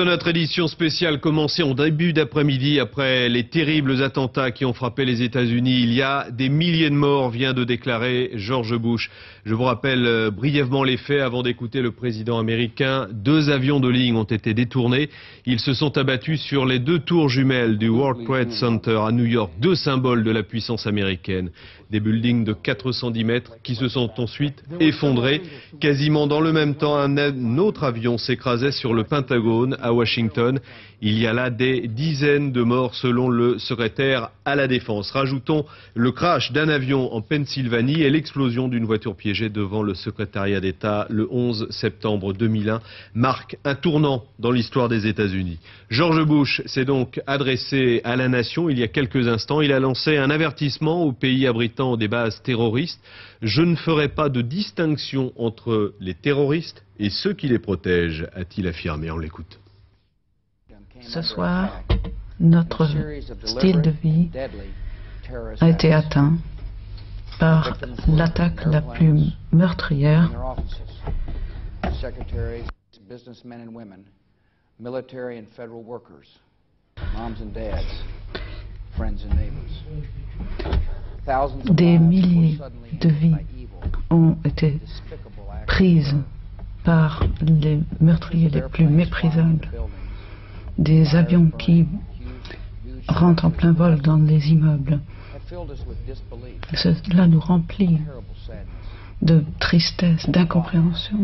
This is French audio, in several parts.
de notre édition spéciale commencée en début d'après-midi après les terribles attentats qui ont frappé les États-Unis. Il y a des milliers de morts, vient de déclarer George Bush. Je vous rappelle brièvement les faits avant d'écouter le président américain. 2 avions de ligne ont été détournés. Ils se sont abattus sur les 2 tours jumelles du World Trade Center à New York, 2 symboles de la puissance américaine. Des buildings de 410 mètres qui se sont ensuite effondrés. Quasiment dans le même temps, un autre avion s'écrasait sur le Pentagone à Washington. Il y a là des dizaines de morts selon le secrétaire à la Défense. Rajoutons le crash d'un avion en Pennsylvanie et l'explosion d'une voiture piégée devant le secrétariat d'État le 11 septembre 2001 marque un tournant dans l'histoire des États-Unis. George Bush s'est donc adressé à la nation il y a quelques instants. Il a lancé un avertissement aux pays abritant des bases terroristes. Je ne ferai pas de distinction entre les terroristes et ceux qui les protègent, a-t-il affirmé. On l'écoute. Ce soir, notre style de vie a été atteint par l'attaque la plus meurtrière des milliers de vies ont été prises par les meurtriers les plus méprisables. Des avions qui rentrent en plein vol dans les immeubles. Cela nous remplit de tristesse, d'incompréhension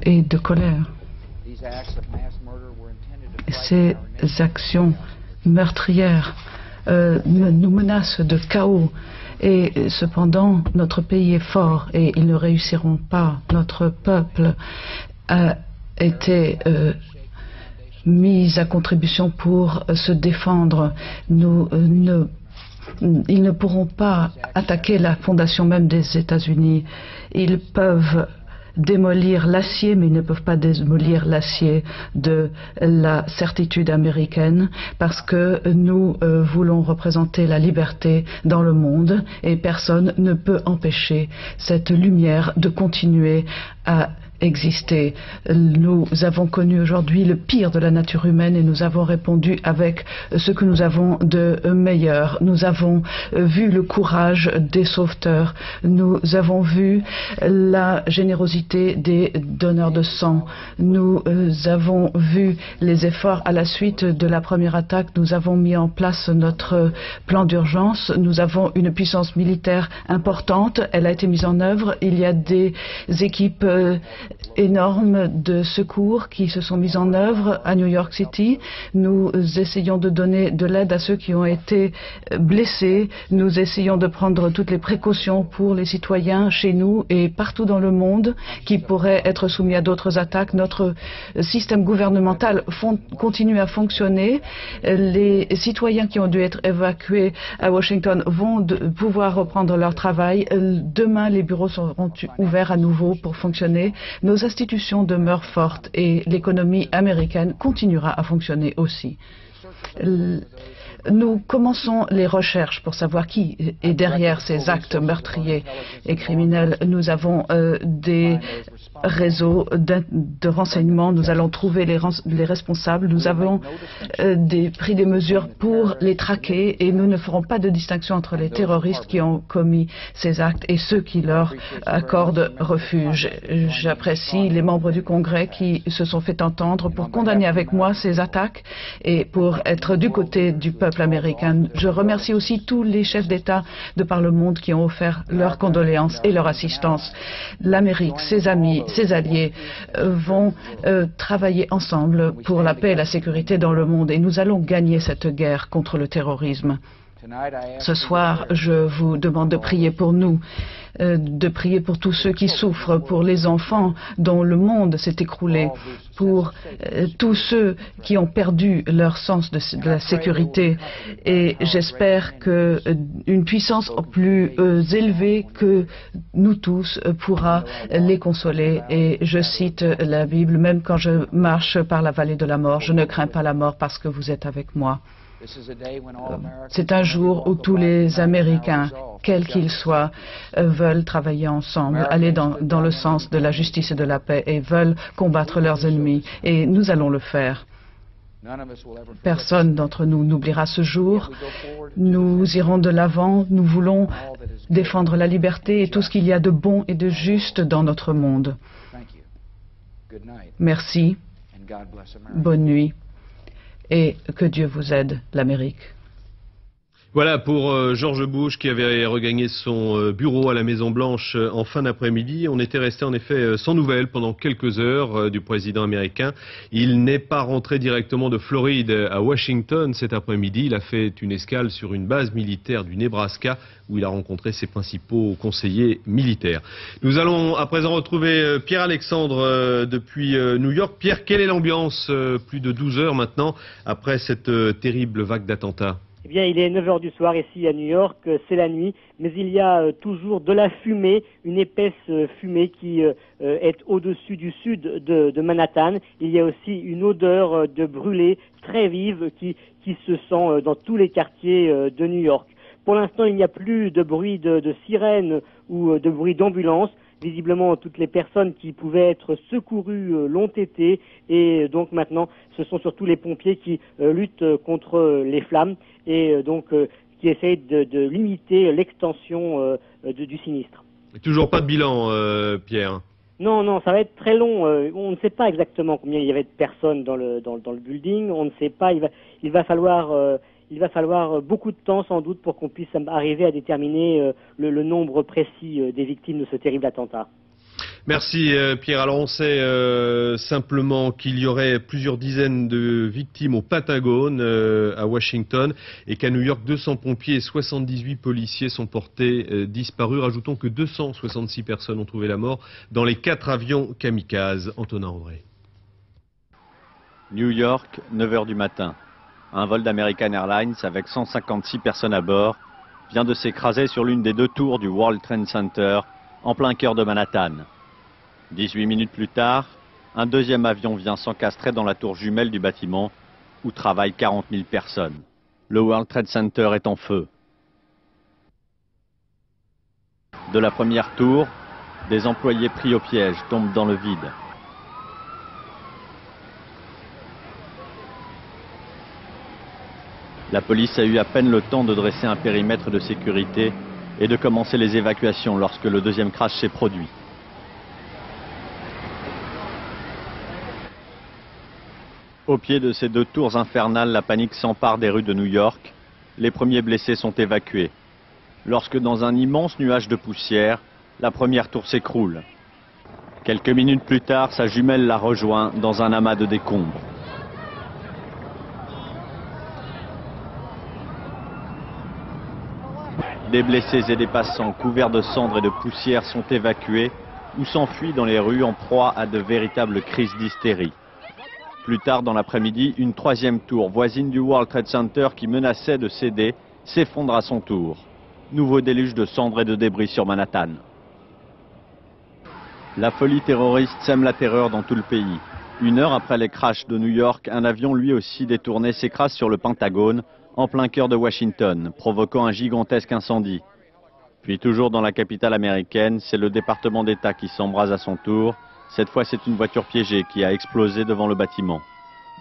et de colère. Ces actions meurtrières nous menacent de chaos. Et cependant, notre pays est fort et ils ne réussiront pas. Notre peuple a été mis à contribution pour se défendre. Ils ne pourront pas attaquer la fondation même des États-Unis. Ils peuvent démolir l'acier, mais ils ne peuvent pas démolir l'acier de la certitude américaine, parce que nous voulons représenter la liberté dans le monde et personne ne peut empêcher cette lumière de continuer à exister. Nous avons connu aujourd'hui le pire de la nature humaine et nous avons répondu avec ce que nous avons de meilleur. Nous avons vu le courage des sauveteurs. Nous avons vu la générosité des donneurs de sang. Nous avons vu les efforts à la suite de la première attaque. Nous avons mis en place notre plan d'urgence. Nous avons une puissance militaire importante. Elle a été mise en œuvre. Il y a des équipes énormes de secours qui se sont mises en œuvre à New York City. Nous essayons de donner de l'aide à ceux qui ont été blessés. Nous essayons de prendre toutes les précautions pour les citoyens chez nous et partout dans le monde qui pourraient être soumis à d'autres attaques. Notre système gouvernemental continue à fonctionner. Les citoyens qui ont dû être évacués à Washington vont pouvoir reprendre leur travail. Demain, les bureaux seront ouverts à nouveau pour fonctionner. Nos institutions demeurent fortes et l'économie américaine continuera à fonctionner aussi. Nous commençons les recherches pour savoir qui est derrière ces actes meurtriers et criminels. Nous avons des réseaux de renseignement. Nous allons trouver les responsables. Nous avons pris des mesures pour les traquer et nous ne ferons pas de distinction entre les terroristes qui ont commis ces actes et ceux qui leur accordent refuge. J'apprécie les membres du Congrès qui se sont fait entendre pour condamner avec moi ces attaques et pour être du côté du peuple américain. Je remercie aussi tous les chefs d'État de par le monde qui ont offert leurs condoléances et leur assistance. L'Amérique, ses amis, ses alliés vont travailler ensemble pour la paix et la sécurité dans le monde et nous allons gagner cette guerre contre le terrorisme. Ce soir, je vous demande de prier pour nous, de prier pour tous ceux qui souffrent, pour les enfants dont le monde s'est écroulé, pour tous ceux qui ont perdu leur sens de la sécurité. Et j'espère qu'une puissance plus élevée que nous tous pourra les consoler. Et je cite la Bible, même quand je marche par la vallée de la mort, je ne crains pas la mort parce que vous êtes avec moi. C'est un jour où tous les Américains, quels qu'ils soient, veulent travailler ensemble, aller dans le sens de la justice et de la paix et veulent combattre leurs ennemis. Et nous allons le faire. Personne d'entre nous n'oubliera ce jour. Nous irons de l'avant. Nous voulons défendre la liberté et tout ce qu'il y a de bon et de juste dans notre monde. Merci. Bonne nuit. Et que Dieu vous aide, l'Amérique. Voilà pour George Bush qui avait regagné son bureau à la Maison-Blanche en fin d'après-midi. On était resté en effet sans nouvelles pendant quelques heures du président américain. Il n'est pas rentré directement de Floride à Washington cet après-midi. Il a fait une escale sur une base militaire du Nebraska où il a rencontré ses principaux conseillers militaires. Nous allons à présent retrouver Pierre-Alexandre depuis New York. Pierre, quelle est l'ambiance plus de 12 heures maintenant après cette terrible vague d'attentats ? Eh bien, il est 9 h du soir ici à New York, c'est la nuit, mais il y a toujours de la fumée, une épaisse fumée qui est au-dessus du sud de Manhattan. Il y a aussi une odeur de brûlé très vive qui se sent dans tous les quartiers de New York. Pour l'instant, il n'y a plus de bruit de sirène ou de bruit d'ambulance. Visiblement, toutes les personnes qui pouvaient être secourues l'ont été et donc maintenant, ce sont surtout les pompiers qui luttent contre les flammes et donc qui essayent de limiter l'extension du sinistre. Toujours pas de bilan, Pierre. Non, ça va être très long. On ne sait pas exactement combien il y avait de personnes dans le building. On ne sait pas. Il va falloir beaucoup de temps sans doute pour qu'on puisse arriver à déterminer le nombre précis des victimes de ce terrible attentat. Merci Pierre. Alors on sait simplement qu'il y aurait plusieurs dizaines de victimes au Pentagone à Washington et qu'à New York 200 pompiers et 78 policiers sont portés disparus. Rajoutons que 266 personnes ont trouvé la mort dans les 4 avions kamikazes. Antonin André. New York, 9 h du matin. Un vol d'American Airlines avec 156 personnes à bord vient de s'écraser sur l'une des 2 tours du World Trade Center en plein cœur de Manhattan. 18 minutes plus tard, un deuxième avion vient s'encastrer dans la tour jumelle du bâtiment où travaillent 40 000 personnes. Le World Trade Center est en feu. De la première tour, des employés pris au piège tombent dans le vide. La police a eu à peine le temps de dresser un périmètre de sécurité et de commencer les évacuations lorsque le deuxième crash s'est produit. Au pied de ces 2 tours infernales, la panique s'empare des rues de New York. Les premiers blessés sont évacués. Lorsque dans un immense nuage de poussière, la première tour s'écroule. Quelques minutes plus tard, sa jumelle la rejoint dans un amas de décombres. Des blessés et des passants couverts de cendres et de poussière sont évacués ou s'enfuient dans les rues en proie à de véritables crises d'hystérie. Plus tard dans l'après-midi, une 3e tour voisine du World Trade Center qui menaçait de céder s'effondre à son tour. Nouveau déluge de cendres et de débris sur Manhattan. La folie terroriste sème la terreur dans tout le pays. 1 heure après les crashs de New York, un avion lui aussi détourné s'écrase sur le Pentagone, en plein cœur de Washington, provoquant un gigantesque incendie. Puis toujours dans la capitale américaine, c'est le département d'État qui s'embrase à son tour. Cette fois, c'est une voiture piégée qui a explosé devant le bâtiment.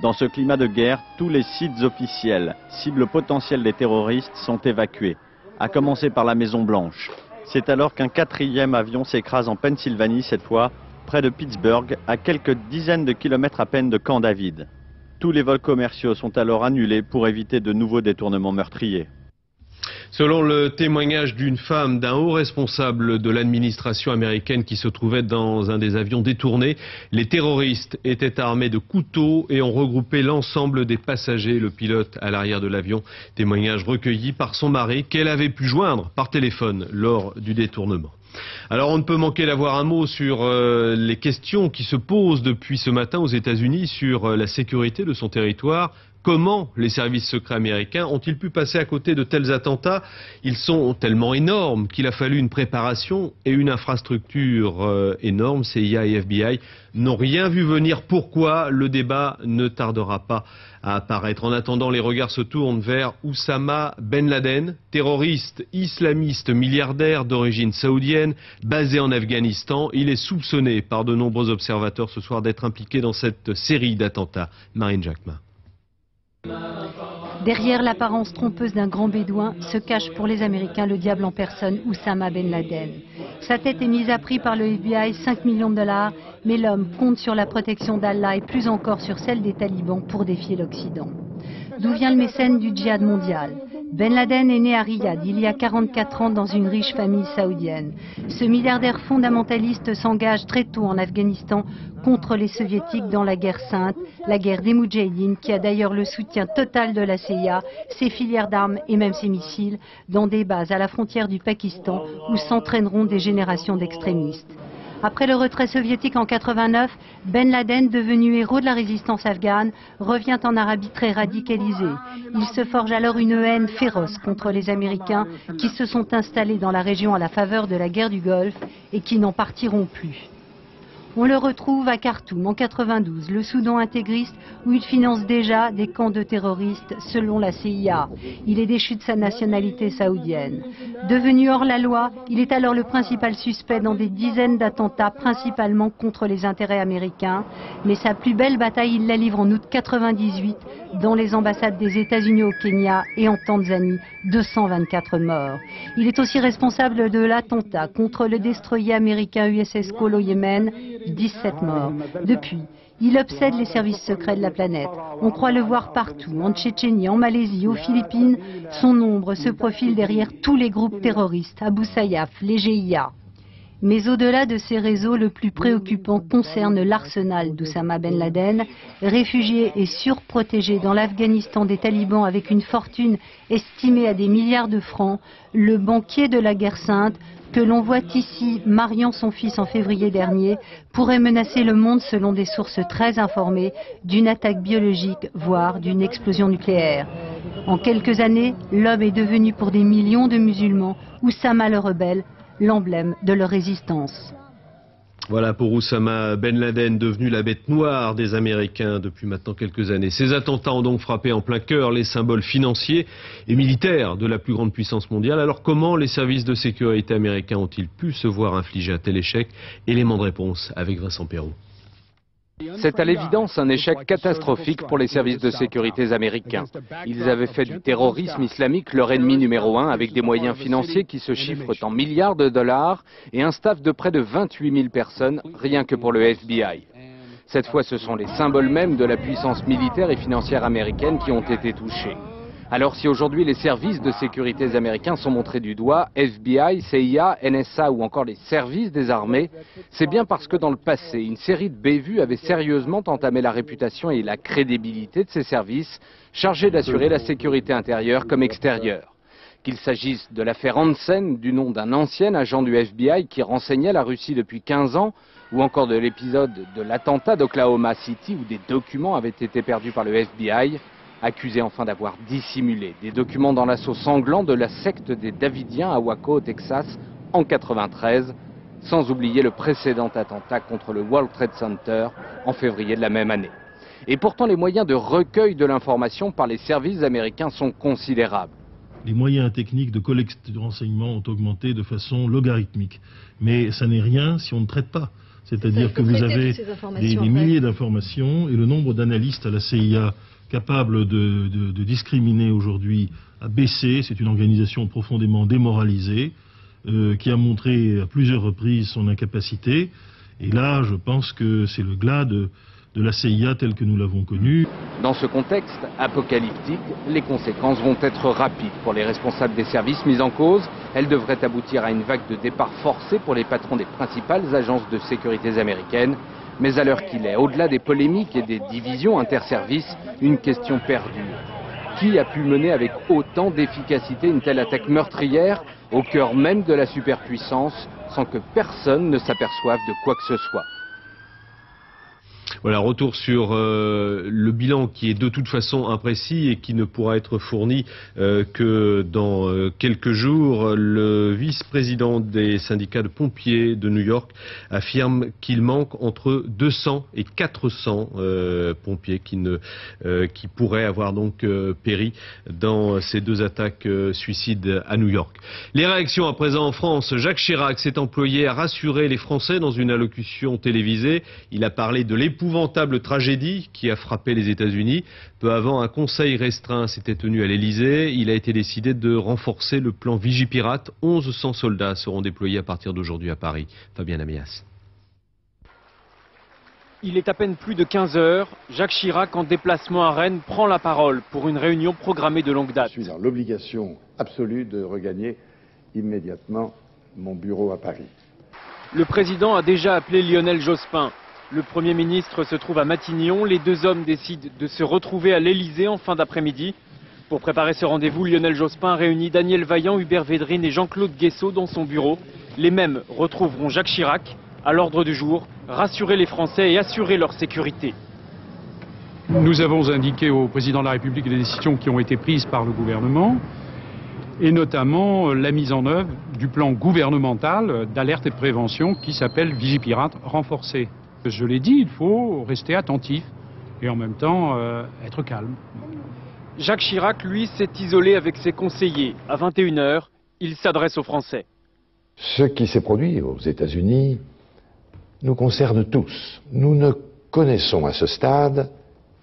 Dans ce climat de guerre, tous les sites officiels, cibles potentielles des terroristes, sont évacués, à commencer par la Maison-Blanche. C'est alors qu'un 4e avion s'écrase en Pennsylvanie, cette fois, près de Pittsburgh, à quelques dizaines de kilomètres à peine de Camp David. Tous les vols commerciaux sont alors annulés pour éviter de nouveaux détournements meurtriers. Selon le témoignage d'une femme d'un haut responsable de l'administration américaine qui se trouvait dans un des avions détournés, les terroristes étaient armés de couteaux et ont regroupé l'ensemble des passagers et le pilote à l'arrière de l'avion. Témoignage recueilli par son mari qu'elle avait pu joindre par téléphone lors du détournement. Alors on ne peut manquer d'avoir un mot sur les questions qui se posent depuis ce matin aux États-Unis sur la sécurité de son territoire. Comment les services secrets américains ont-ils pu passer à côté de tels attentats? Ils sont tellement énormes qu'il a fallu une préparation et une infrastructure énorme. CIA et FBI n'ont rien vu venir. Pourquoi? Le débat ne tardera pas à apparaître. En attendant, les regards se tournent vers Oussama Ben Laden, terroriste islamiste milliardaire d'origine saoudienne, basé en Afghanistan. Il est soupçonné par de nombreux observateurs ce soir d'être impliqué dans cette série d'attentats. Marine Jacquemin. Derrière l'apparence trompeuse d'un grand bédouin se cache pour les Américains le diable en personne, Oussama Ben Laden. Sa tête est mise à prix par le FBI, 5 millions de $, mais l'homme compte sur la protection d'Allah et plus encore sur celle des talibans pour défier l'Occident. D'où vient le mécène du djihad mondial? Ben Laden est né à Riyad il y a 44 ans dans une riche famille saoudienne. Ce milliardaire fondamentaliste s'engage très tôt en Afghanistan contre les soviétiques dans la guerre sainte, la guerre des Moudjahidines, qui a d'ailleurs le soutien total de la CIA, ses filières d'armes et même ses missiles, dans des bases à la frontière du Pakistan où s'entraîneront des générations d'extrémistes. Après le retrait soviétique en 89, Ben Laden, devenu héros de la résistance afghane, revient en Arabie très radicalisé. Il se forge alors une haine féroce contre les Américains qui se sont installés dans la région à la faveur de la guerre du Golfe et qui n'en partiront plus. On le retrouve à Khartoum en 92, le Soudan intégriste, où il finance déjà des camps de terroristes selon la CIA. Il est déchu de sa nationalité saoudienne. Devenu hors la loi, il est alors le principal suspect dans des dizaines d'attentats, principalement contre les intérêts américains. Mais sa plus belle bataille, il la livre en août 98 dans les ambassades des États-Unis au Kenya et en Tanzanie, 224 morts. Il est aussi responsable de l'attentat contre le destroyer américain USS Cole au Yémen, 17 morts. Depuis, il obsède les services secrets de la planète. On croit le voir partout, en Tchétchénie, en Malaisie, aux Philippines. Son ombre se profile derrière tous les groupes terroristes, Abu Sayyaf, les GIA. Mais au-delà de ces réseaux, le plus préoccupant concerne l'arsenal d'Oussama Ben Laden, réfugié et surprotégé dans l'Afghanistan des talibans avec une fortune estimée à des milliards de francs. Le banquier de la guerre sainte, que l'on voit ici mariant son fils en février dernier, pourrait menacer le monde selon des sources très informées d'une attaque biologique, voire d'une explosion nucléaire. En quelques années, l'homme est devenu pour des millions de musulmans, Oussama le rebelle, l'emblème de leur résistance. Voilà pour Oussama Ben Laden, devenu la bête noire des Américains depuis maintenant quelques années. Ces attentats ont donc frappé en plein cœur les symboles financiers et militaires de la plus grande puissance mondiale. Alors comment les services de sécurité américains ont-ils pu se voir infliger un tel échec? Élément de réponse avec Vincent Perrault. C'est à l'évidence un échec catastrophique pour les services de sécurité américains. Ils avaient fait du terrorisme islamique leur ennemi numéro 1 avec des moyens financiers qui se chiffrent en milliards de dollars et un staff de près de 28 000 personnes, rien que pour le FBI. Cette fois, ce sont les symboles mêmes de la puissance militaire et financière américaine qui ont été touchés. Alors si aujourd'hui les services de sécurité américains sont montrés du doigt, FBI, CIA, NSA ou encore les services des armées, c'est bien parce que dans le passé, une série de bévues avait sérieusement entamé la réputation et la crédibilité de ces services, chargés d'assurer la sécurité intérieure comme extérieure. Qu'il s'agisse de l'affaire Hansen, du nom d'un ancien agent du FBI qui renseignait la Russie depuis 15 ans, ou encore de l'épisode de l'attentat d'Oklahoma City où des documents avaient été perdus par le FBI, accusé enfin d'avoir dissimulé des documents dans l'assaut sanglant de la secte des Davidiens à Waco, au Texas, en 1993, sans oublier le précédent attentat contre le World Trade Center en février de la même année. Et pourtant, les moyens de recueil de l'information par les services américains sont considérables. Les moyens techniques de collecte de renseignements ont augmenté de façon logarithmique. Mais ça n'est rien si on ne traite pas. C'est-à-dire que vous avez des milliers d'informations et le nombre d'analystes à la CIA capable de discriminer aujourd'hui a baissé. C'est une organisation profondément démoralisée qui a montré à plusieurs reprises son incapacité. Et là, je pense que c'est le glas de la CIA telle que nous l'avons connue. Dans ce contexte apocalyptique, les conséquences vont être rapides pour les responsables des services mis en cause. Elles devraient aboutir à une vague de départ forcée pour les patrons des principales agences de sécurité américaines. Mais à l'heure qu'il est, au-delà des polémiques et des divisions interservices, une question perdue. Qui a pu mener avec autant d'efficacité une telle attaque meurtrière au cœur même de la superpuissance sans que personne ne s'aperçoive de quoi que ce soit? Voilà, retour sur le bilan qui est de toute façon imprécis et qui ne pourra être fourni que dans quelques jours. Le vice-président des syndicats de pompiers de New York affirme qu'il manque entre 200 et 400 pompiers qui pourraient avoir donc péri dans ces deux attaques suicides à New York. Les réactions à présent en France. Jacques Chirac s'est employé à rassurer les Français dans une allocution télévisée. Il a parlé de l'épouvantable tragédie qui a frappé les États-Unis. Peu avant, un conseil restreint s'était tenu à l'Élysée. Il a été décidé de renforcer le plan Vigipirate. 1100 soldats seront déployés à partir d'aujourd'hui à Paris. Fabien Amias. Il est à peine plus de 15 heures. Jacques Chirac, en déplacement à Rennes, prend la parole pour une réunion programmée de longue date. Je suis dans l'obligation absolue de regagner immédiatement mon bureau à Paris. Le président a déjà appelé Lionel Jospin. Le Premier ministre se trouve à Matignon. Les deux hommes décident de se retrouver à l'Élysée en fin d'après-midi. Pour préparer ce rendez-vous, Lionel Jospin réunit Daniel Vaillant, Hubert Védrine et Jean-Claude Guessot dans son bureau. Les mêmes retrouveront Jacques Chirac. À l'ordre du jour, rassurer les Français et assurer leur sécurité. Nous avons indiqué au président de la République les décisions qui ont été prises par le gouvernement, et notamment la mise en œuvre du plan gouvernemental d'alerte et de prévention qui s'appelle Vigipirate renforcé. Je l'ai dit, il faut rester attentif et en même temps être calme. Jacques Chirac, lui, s'est isolé avec ses conseillers. À 21h, il s'adresse aux Français. Ce qui s'est produit aux États-Unis nous concerne tous. Nous ne connaissons à ce stade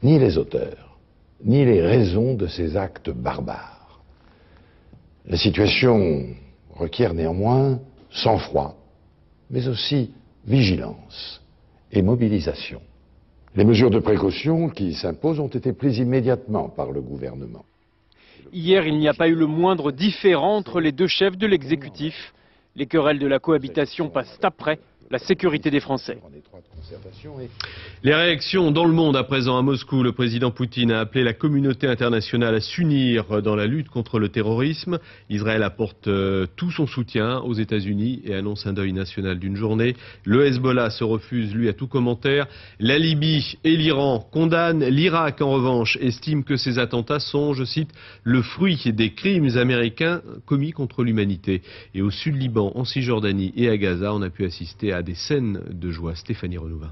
ni les auteurs, ni les raisons de ces actes barbares. La situation requiert néanmoins sang-froid, mais aussi vigilance et mobilisation. Les mesures de précaution qui s'imposent ont été prises immédiatement par le gouvernement. Hier, il n'y a pas eu le moindre différend entre les deux chefs de l'exécutif. Les querelles de la cohabitation passent après la sécurité des Français. Les réactions dans le monde à présent. À Moscou, le président Poutine a appelé la communauté internationale à s'unir dans la lutte contre le terrorisme. Israël apporte tout son soutien aux États-Unis et annonce un deuil national d'une journée. Le Hezbollah se refuse, lui, à tout commentaire. La Libye et l'Iran condamnent. L'Irak, en revanche, estime que ces attentats sont, je cite, le fruit des crimes américains commis contre l'humanité. Et au sud Liban, en Cisjordanie et à Gaza, on a pu assister à des scènes de joie. Stéphanie Renouvin.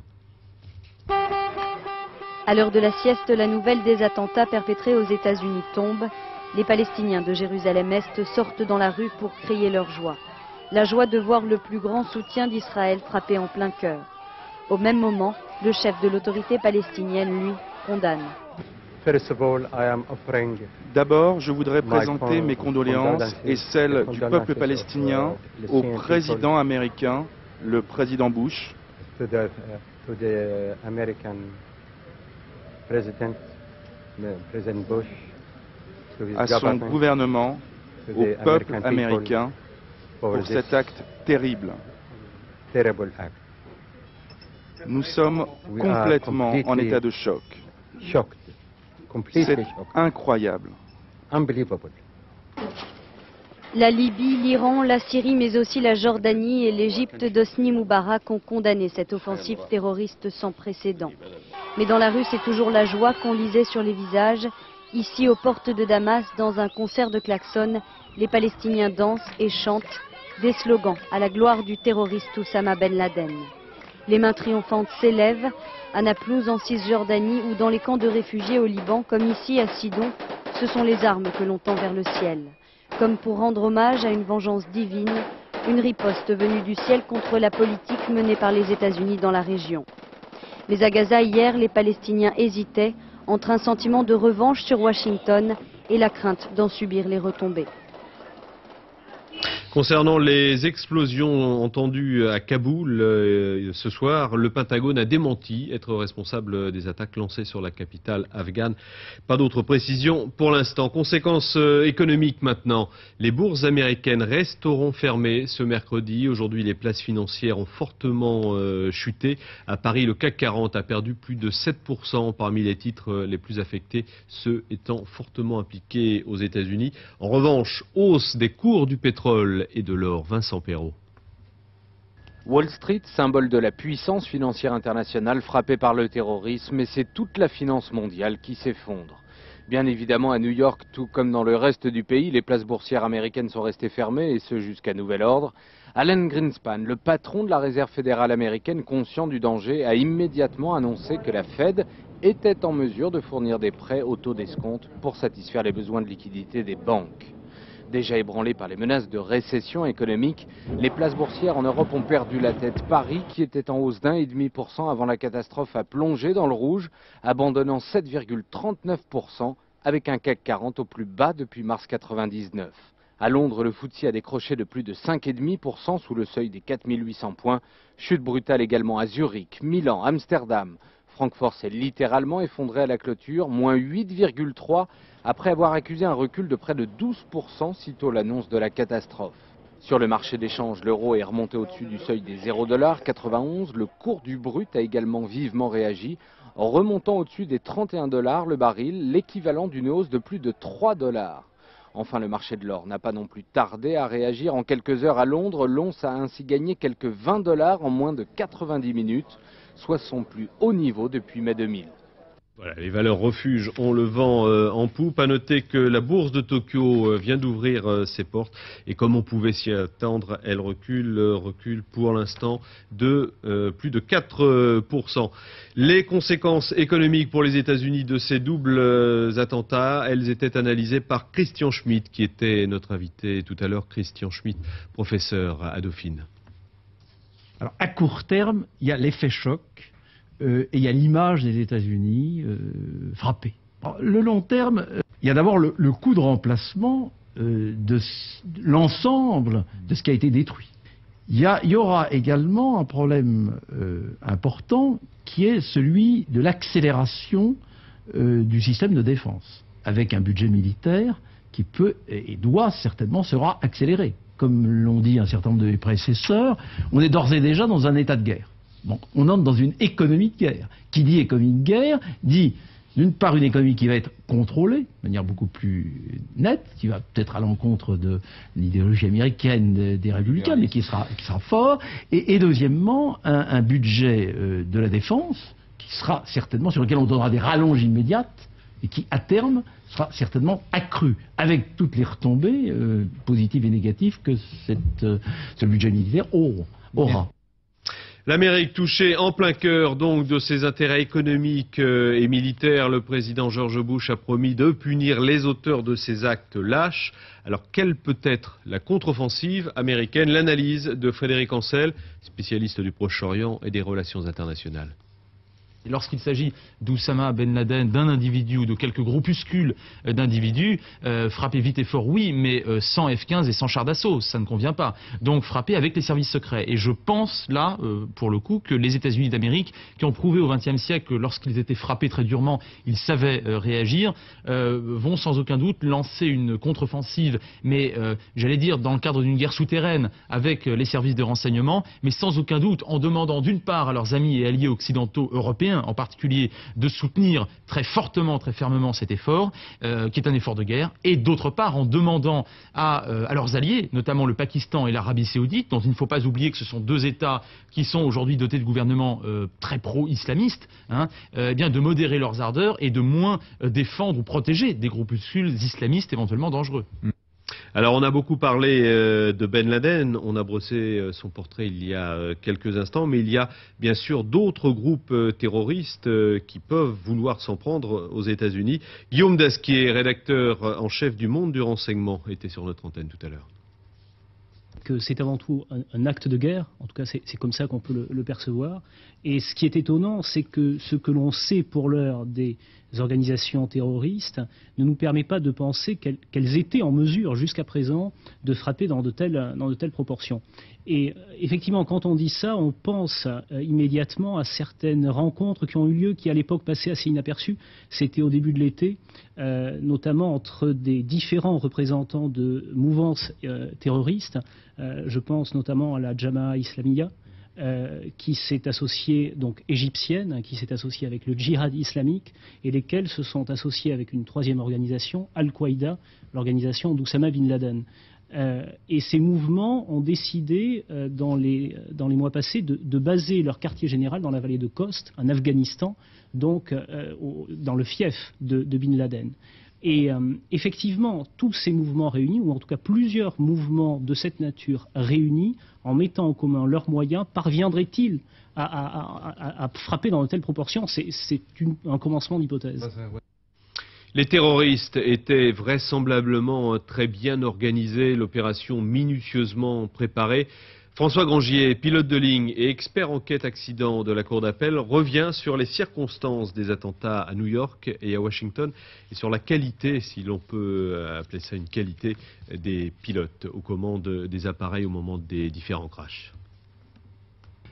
À l'heure de la sieste, la nouvelle des attentats perpétrés aux États-Unis tombe. Les Palestiniens de Jérusalem-Est sortent dans la rue pour crier leur joie. La joie de voir le plus grand soutien d'Israël frapper en plein cœur. Au même moment, le chef de l'autorité palestinienne, lui, condamne. D'abord, je voudrais présenter mes condoléances et celles du peuple palestinien au président américain, le président Bush, à son gouvernement, au peuple américain pour cet acte terrible. Nous sommes complètement en état de choc. C'est incroyable. La Libye, l'Iran, la Syrie, mais aussi la Jordanie et l'Égypte d'Hosni Moubarak ont condamné cette offensive terroriste sans précédent. Mais dans la rue, c'est toujours la joie qu'on lisait sur les visages. Ici, aux portes de Damas, dans un concert de klaxons, les Palestiniens dansent et chantent des slogans à la gloire du terroriste Oussama Ben Laden. Les mains triomphantes s'élèvent à Naplouse, en Cisjordanie, ou dans les camps de réfugiés au Liban, comme ici à Sidon, ce sont les armes que l'on tend vers le ciel. Comme pour rendre hommage à une vengeance divine, une riposte venue du ciel contre la politique menée par les États-Unis dans la région. Mais à Gaza, hier, les Palestiniens hésitaient entre un sentiment de revanche sur Washington et la crainte d'en subir les retombées. Concernant les explosions entendues à Kaboul ce soir, le Pentagone a démenti être responsable des attaques lancées sur la capitale afghane. Pas d'autres précisions pour l'instant. Conséquences économiques maintenant. Les bourses américaines resteront fermées ce mercredi. Aujourd'hui, les places financières ont fortement chuté. À Paris, le CAC 40 a perdu plus de 7% parmi les titres les plus affectés, ceux étant fortement impliqués aux États-Unis. En revanche, hausse des cours du pétrole et de l'or. Vincent Perrault. Wall Street, symbole de la puissance financière internationale frappée par le terrorisme, et c'est toute la finance mondiale qui s'effondre. Bien évidemment, à New York, tout comme dans le reste du pays, les places boursières américaines sont restées fermées, et ce jusqu'à nouvel ordre. Alan Greenspan, le patron de la Réserve fédérale américaine, conscient du danger, a immédiatement annoncé que la Fed était en mesure de fournir des prêts au taux d'escompte pour satisfaire les besoins de liquidité des banques. Déjà ébranlés par les menaces de récession économique, les places boursières en Europe ont perdu la tête. Paris, qui était en hausse d'1,5% avant la catastrophe, a plongé dans le rouge, abandonnant 7,39% avec un CAC 40 au plus bas depuis mars 99. À Londres, le FTSE a décroché de plus de 5,5% sous le seuil des 4800 points. Chute brutale également à Zurich, Milan, Amsterdam. Francfort s'est littéralement effondré à la clôture, moins 8,3% après avoir accusé un recul de près de 12% sitôt l'annonce de la catastrophe. Sur le marché d'échange, l'euro est remonté au-dessus du seuil des 0,91 $. Le cours du brut a également vivement réagi, en remontant au-dessus des 31 $ le baril, l'équivalent d'une hausse de plus de 3 $. Enfin, le marché de l'or n'a pas non plus tardé à réagir. En quelques heures à Londres, l'once a ainsi gagné quelques 20 $ en moins de 90 minutes, soit son plus haut niveau depuis mai 2000. Voilà, les valeurs refuges ont le vent en poupe. À noter que la bourse de Tokyo vient d'ouvrir ses portes et comme on pouvait s'y attendre, elle recule pour l'instant de plus de 4%. Les conséquences économiques pour les États-Unis de ces doubles attentats, elles étaient analysées par Christian Schmitt, qui était notre invité tout à l'heure. Christian Schmitt, professeur à Dauphine. Alors, à court terme, il y a l'effet choc. Et il y a l'image des États-Unis frappée. Le long terme, il y a d'abord le coût de remplacement de l'ensemble de ce qui a été détruit. Il y aura également un problème important qui est celui de l'accélération du système de défense, avec un budget militaire qui peut et doit certainement sera accéléré. Comme l'ont dit un certain nombre de mes prédécesseurs, on est d'ores et déjà dans un état de guerre. Bon, on entre dans une économie de guerre. Qui dit économie de guerre dit d'une part une économie qui va être contrôlée de manière beaucoup plus nette, qui va peut-être à l'encontre de l'idéologie américaine des républicains, mais qui sera fort, et deuxièmement un budget de la défense qui sera certainement, sur lequel on donnera des rallonges immédiates et qui à terme sera certainement accru, avec toutes les retombées positives et négatives que ce budget militaire aura. L'Amérique touchée en plein cœur donc de ses intérêts économiques et militaires. Le président George Bush a promis de punir les auteurs de ces actes lâches. Alors quelle peut être la contre-offensive américaine? L'analyse de Frédéric Ancel, spécialiste du Proche-Orient et des relations internationales. Lorsqu'il s'agit d'Oussama Ben Laden, d'un individu ou de quelques groupuscules d'individus, frapper vite et fort, oui, mais sans F-15 et sans char d'assaut, ça ne convient pas. Donc frapper avec les services secrets. Et je pense là, pour le coup, que les États-Unis d'Amérique, qui ont prouvé au XXe siècle que lorsqu'ils étaient frappés très durement, ils savaient réagir, vont sans aucun doute lancer une contre-offensive, mais j'allais dire dans le cadre d'une guerre souterraine avec les services de renseignement, mais sans aucun doute en demandant d'une part à leurs amis et alliés occidentaux européens, en particulier, de soutenir très fortement, très fermement cet effort, qui est un effort de guerre, et d'autre part en demandant à leurs alliés, notamment le Pakistan et l'Arabie Saoudite, dont il ne faut pas oublier que ce sont deux États qui sont aujourd'hui dotés de gouvernements très pro-islamistes, eh bien de modérer leurs ardeurs et de moins défendre ou protéger des groupuscules islamistes éventuellement dangereux. Alors on a beaucoup parlé de Ben Laden, on a brossé son portrait il y a quelques instants, mais il y a bien sûr d'autres groupes terroristes qui peuvent vouloir s'en prendre aux États-Unis. Guillaume Dasquier, rédacteur en chef du Monde du renseignement, était sur notre antenne tout à l'heure. Que c'est avant tout un acte de guerre, en tout cas c'est comme ça qu'on peut le percevoir. Et ce qui est étonnant, c'est que ce que l'on sait pour l'heure des organisations terroristes ne nous permet pas de penser qu'elles étaient en mesure jusqu'à présent de frapper dans de telles proportions. Et effectivement, quand on dit ça, on pense immédiatement à certaines rencontres qui ont eu lieu, qui à l'époque passaient assez inaperçues. C'était au début de l'été, notamment entre des différents représentants de mouvances terroristes. Je pense notamment à la Jama'a Islamiyya, qui s'est associée, donc égyptienne, qui s'est associée avec le djihad islamique, et lesquels se sont associés avec une troisième organisation, Al-Qaïda, l'organisation d'Oussama Bin Laden. Et ces mouvements ont décidé, dans les mois passés, de baser leur quartier général dans la vallée de Khost, en Afghanistan, donc dans le fief de Bin Laden. Et effectivement, tous ces mouvements réunis, ou en tout cas plusieurs mouvements de cette nature réunis, en mettant en commun leurs moyens, parviendraient-ils à frapper dans de telles proportions? C'est un commencement d'hypothèse. Les terroristes étaient vraisemblablement très bien organisés, l'opération minutieusement préparée. François Grangier, pilote de ligne et expert enquête accident de la Cour d'appel, revient sur les circonstances des attentats à New York et à Washington et sur la qualité, si l'on peut appeler ça une qualité, des pilotes aux commandes des appareils au moment des différents crashs.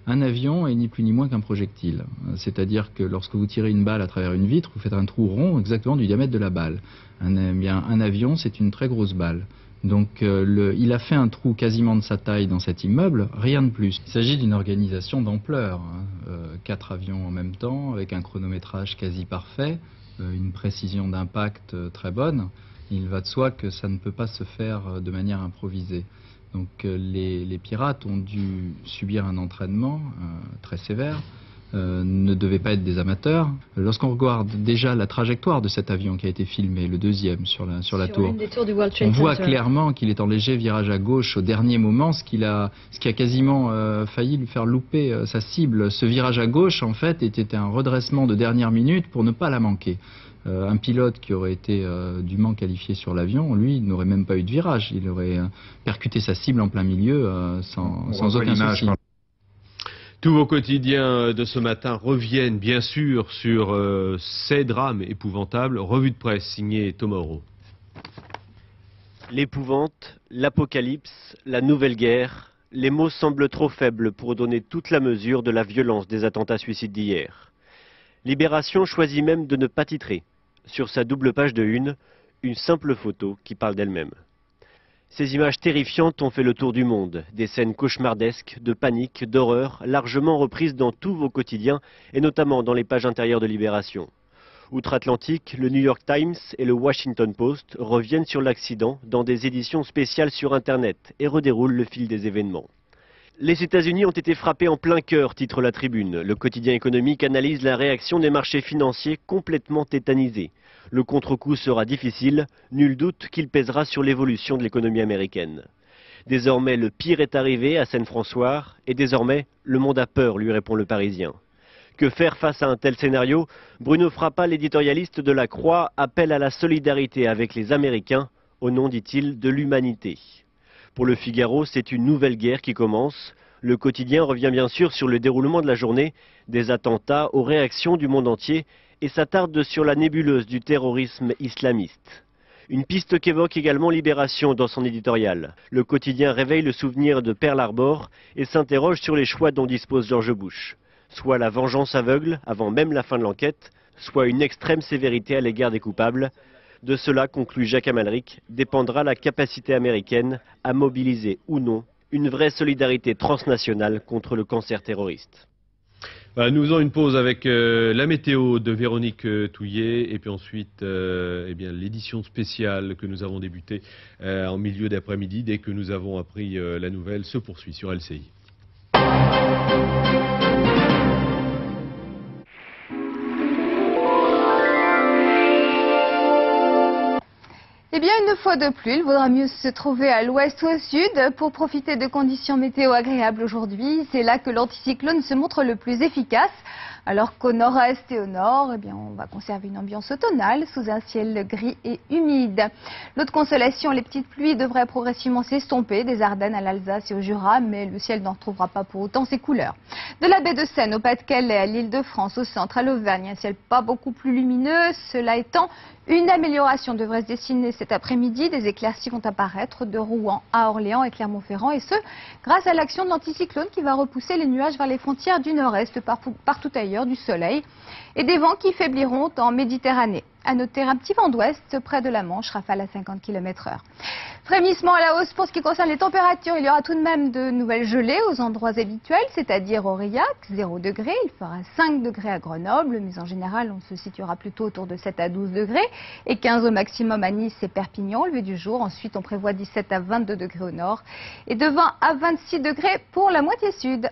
Un avion est ni plus ni moins qu'un projectile. C'est-à-dire que lorsque vous tirez une balle à travers une vitre, vous faites un trou rond exactement du diamètre de la balle. Un avion, c'est une très grosse balle. Donc il a fait un trou quasiment de sa taille dans cet immeuble, rien de plus. Il s'agit d'une organisation d'ampleur. 4 avions en même temps, avec un chronométrage quasi parfait, une précision d'impact très bonne. Il va de soi que ça ne peut pas se faire de manière improvisée. Donc les pirates ont dû subir un entraînement très sévère, ne devaient pas être des amateurs. Lorsqu'on regarde déjà la trajectoire de cet avion qui a été filmé, le deuxième sur la tour, on voit clairement qu'il est en léger virage à gauche au dernier moment, ce qui a quasiment failli lui faire louper sa cible. Ce virage à gauche, en fait, était un redressement de dernière minute pour ne pas la manquer. Un pilote qui aurait été dûment qualifié sur l'avion, lui, n'aurait même pas eu de virage. Il aurait percuté sa cible en plein milieu sans aucun souci. Tous vos quotidiens de ce matin reviennent bien sûr sur ces drames épouvantables. Revue de presse signée Thomas Auro. L'épouvante, l'apocalypse, la nouvelle guerre, les mots semblent trop faibles pour donner toute la mesure de la violence des attentats suicides d'hier. Libération choisit même de ne pas titrer. Sur sa double page de une simple photo qui parle d'elle-même. Ces images terrifiantes ont fait le tour du monde, des scènes cauchemardesques, de panique, d'horreur, largement reprises dans tous vos quotidiens et notamment dans les pages intérieures de Libération. Outre-Atlantique, le New York Times et le Washington Post reviennent sur l'accident dans des éditions spéciales sur Internet et redéroulent le fil des événements. Les États-Unis ont été frappés en plein cœur, titre la Tribune. Le quotidien économique analyse la réaction des marchés financiers complètement tétanisés. Le contre-coup sera difficile, nul doute qu'il pèsera sur l'évolution de l'économie américaine. Désormais, le pire est arrivé à Seine-François, et désormais, le monde a peur, lui répond le Parisien. Que faire face à un tel scénario? Bruno Frappa, l'éditorialiste de La Croix, appelle à la solidarité avec les Américains, au nom, dit-il, de l'humanité. Pour le Figaro, c'est une nouvelle guerre qui commence. Le quotidien revient bien sûr sur le déroulement de la journée, des attentats aux réactions du monde entier et s'attarde sur la nébuleuse du terrorisme islamiste. Une piste qu'évoque également Libération dans son éditorial. Le quotidien réveille le souvenir de Pearl Harbor et s'interroge sur les choix dont dispose George Bush. Soit la vengeance aveugle avant même la fin de l'enquête, soit une extrême sévérité à l'égard des coupables. De cela, conclut Jacques Amalric, dépendra la capacité américaine à mobiliser ou non une vraie solidarité transnationale contre le cancer terroriste. Voilà, nous faisons une pause avec la météo de Véronique Touillet et puis ensuite l'édition spéciale que nous avons débutée en milieu d'après-midi. Dès que nous avons appris la nouvelle, se poursuit sur LCI. Eh bien, une fois de plus, il vaudra mieux se trouver à l'ouest ou au sud pour profiter de conditions météo agréables aujourd'hui. C'est là que l'anticyclone se montre le plus efficace. Alors qu'au nord-est et au nord, eh bien, on va conserver une ambiance automnale sous un ciel gris et humide. L'autre consolation, les petites pluies devraient progressivement s'estomper des Ardennes à l'Alsace et au Jura, mais le ciel n'en retrouvera pas pour autant ses couleurs. De la baie de Seine au Pas-de-Calais, à l'Île-de-France, au centre, à l'Auvergne, un ciel pas beaucoup plus lumineux. Cela étant, une amélioration devrait se dessiner cet après-midi. Des éclaircies vont apparaître de Rouen à Orléans et Clermont-Ferrand, et ce, grâce à l'action de l'anticyclone qui va repousser les nuages vers les frontières du nord-est partout ailleurs du soleil et des vents qui faibliront en Méditerranée. À noter un petit vent d'ouest près de la Manche, rafale à 50 km/h. Frémissement à la hausse pour ce qui concerne les températures. Il y aura tout de même de nouvelles gelées aux endroits habituels, c'est-à-dire Aurillac, 0 degrés. Il fera 5 degrés à Grenoble, mais en général, on se situera plutôt autour de 7 à 12 degrés. Et 15 au maximum à Nice et Perpignan, au lever du jour. Ensuite, on prévoit 17 à 22 degrés au nord et de 20 à 26 degrés pour la moitié sud.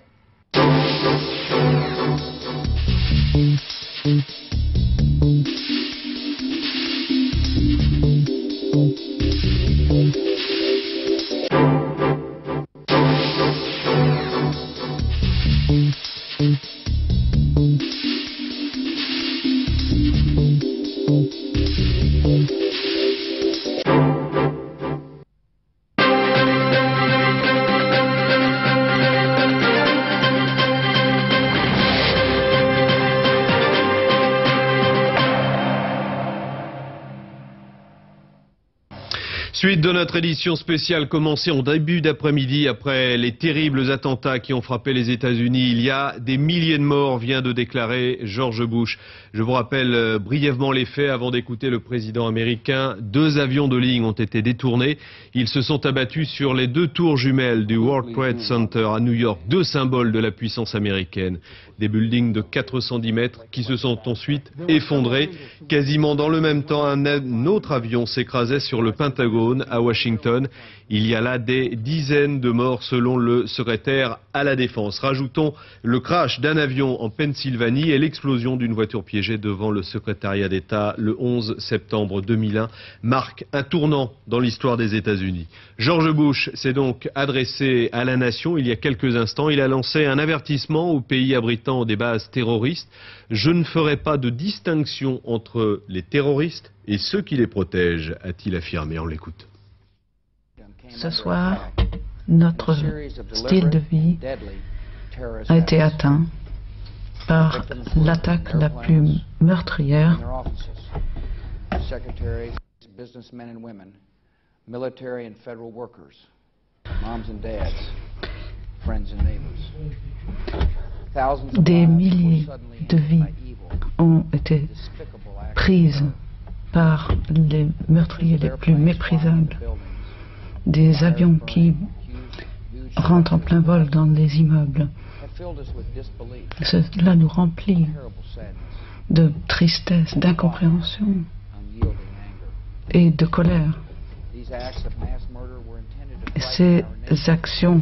Suite de notre édition spéciale commencée en début d'après-midi après les terribles attentats qui ont frappé les États-Unis. Il y a des milliers de morts, vient de déclarer George Bush. Je vous rappelle brièvement les faits avant d'écouter le président américain. 2 avions de ligne ont été détournés. Ils se sont abattus sur les 2 tours jumelles du World Trade Center à New York, 2 symboles de la puissance américaine. Des buildings de 410 mètres qui se sont ensuite effondrés. Quasiment dans le même temps, un autre avion s'écrasait sur le Pentagone à Washington. Il y a là des dizaines de morts selon le secrétaire à la Défense. Rajoutons le crash d'un avion en Pennsylvanie et l'explosion d'une voiture piégée devant le secrétariat d'État le 11 septembre 2001 marque un tournant dans l'histoire des États-Unis. George Bush s'est donc adressé à la nation il y a quelques instants. Il a lancé un avertissement aux pays abritant des bases terroristes. Je ne ferai pas de distinction entre les terroristes et ceux qui les protègent, a-t-il affirmé. On l'écoute. Ce soir, notre style de vie a été atteint par l'attaque la plus meurtrière des milliers de vies ont été prises par les meurtriers les plus méprisables. Des avions qui rentrent en plein vol dans les immeubles. Cela nous remplit de tristesse, d'incompréhension et de colère. Ces actions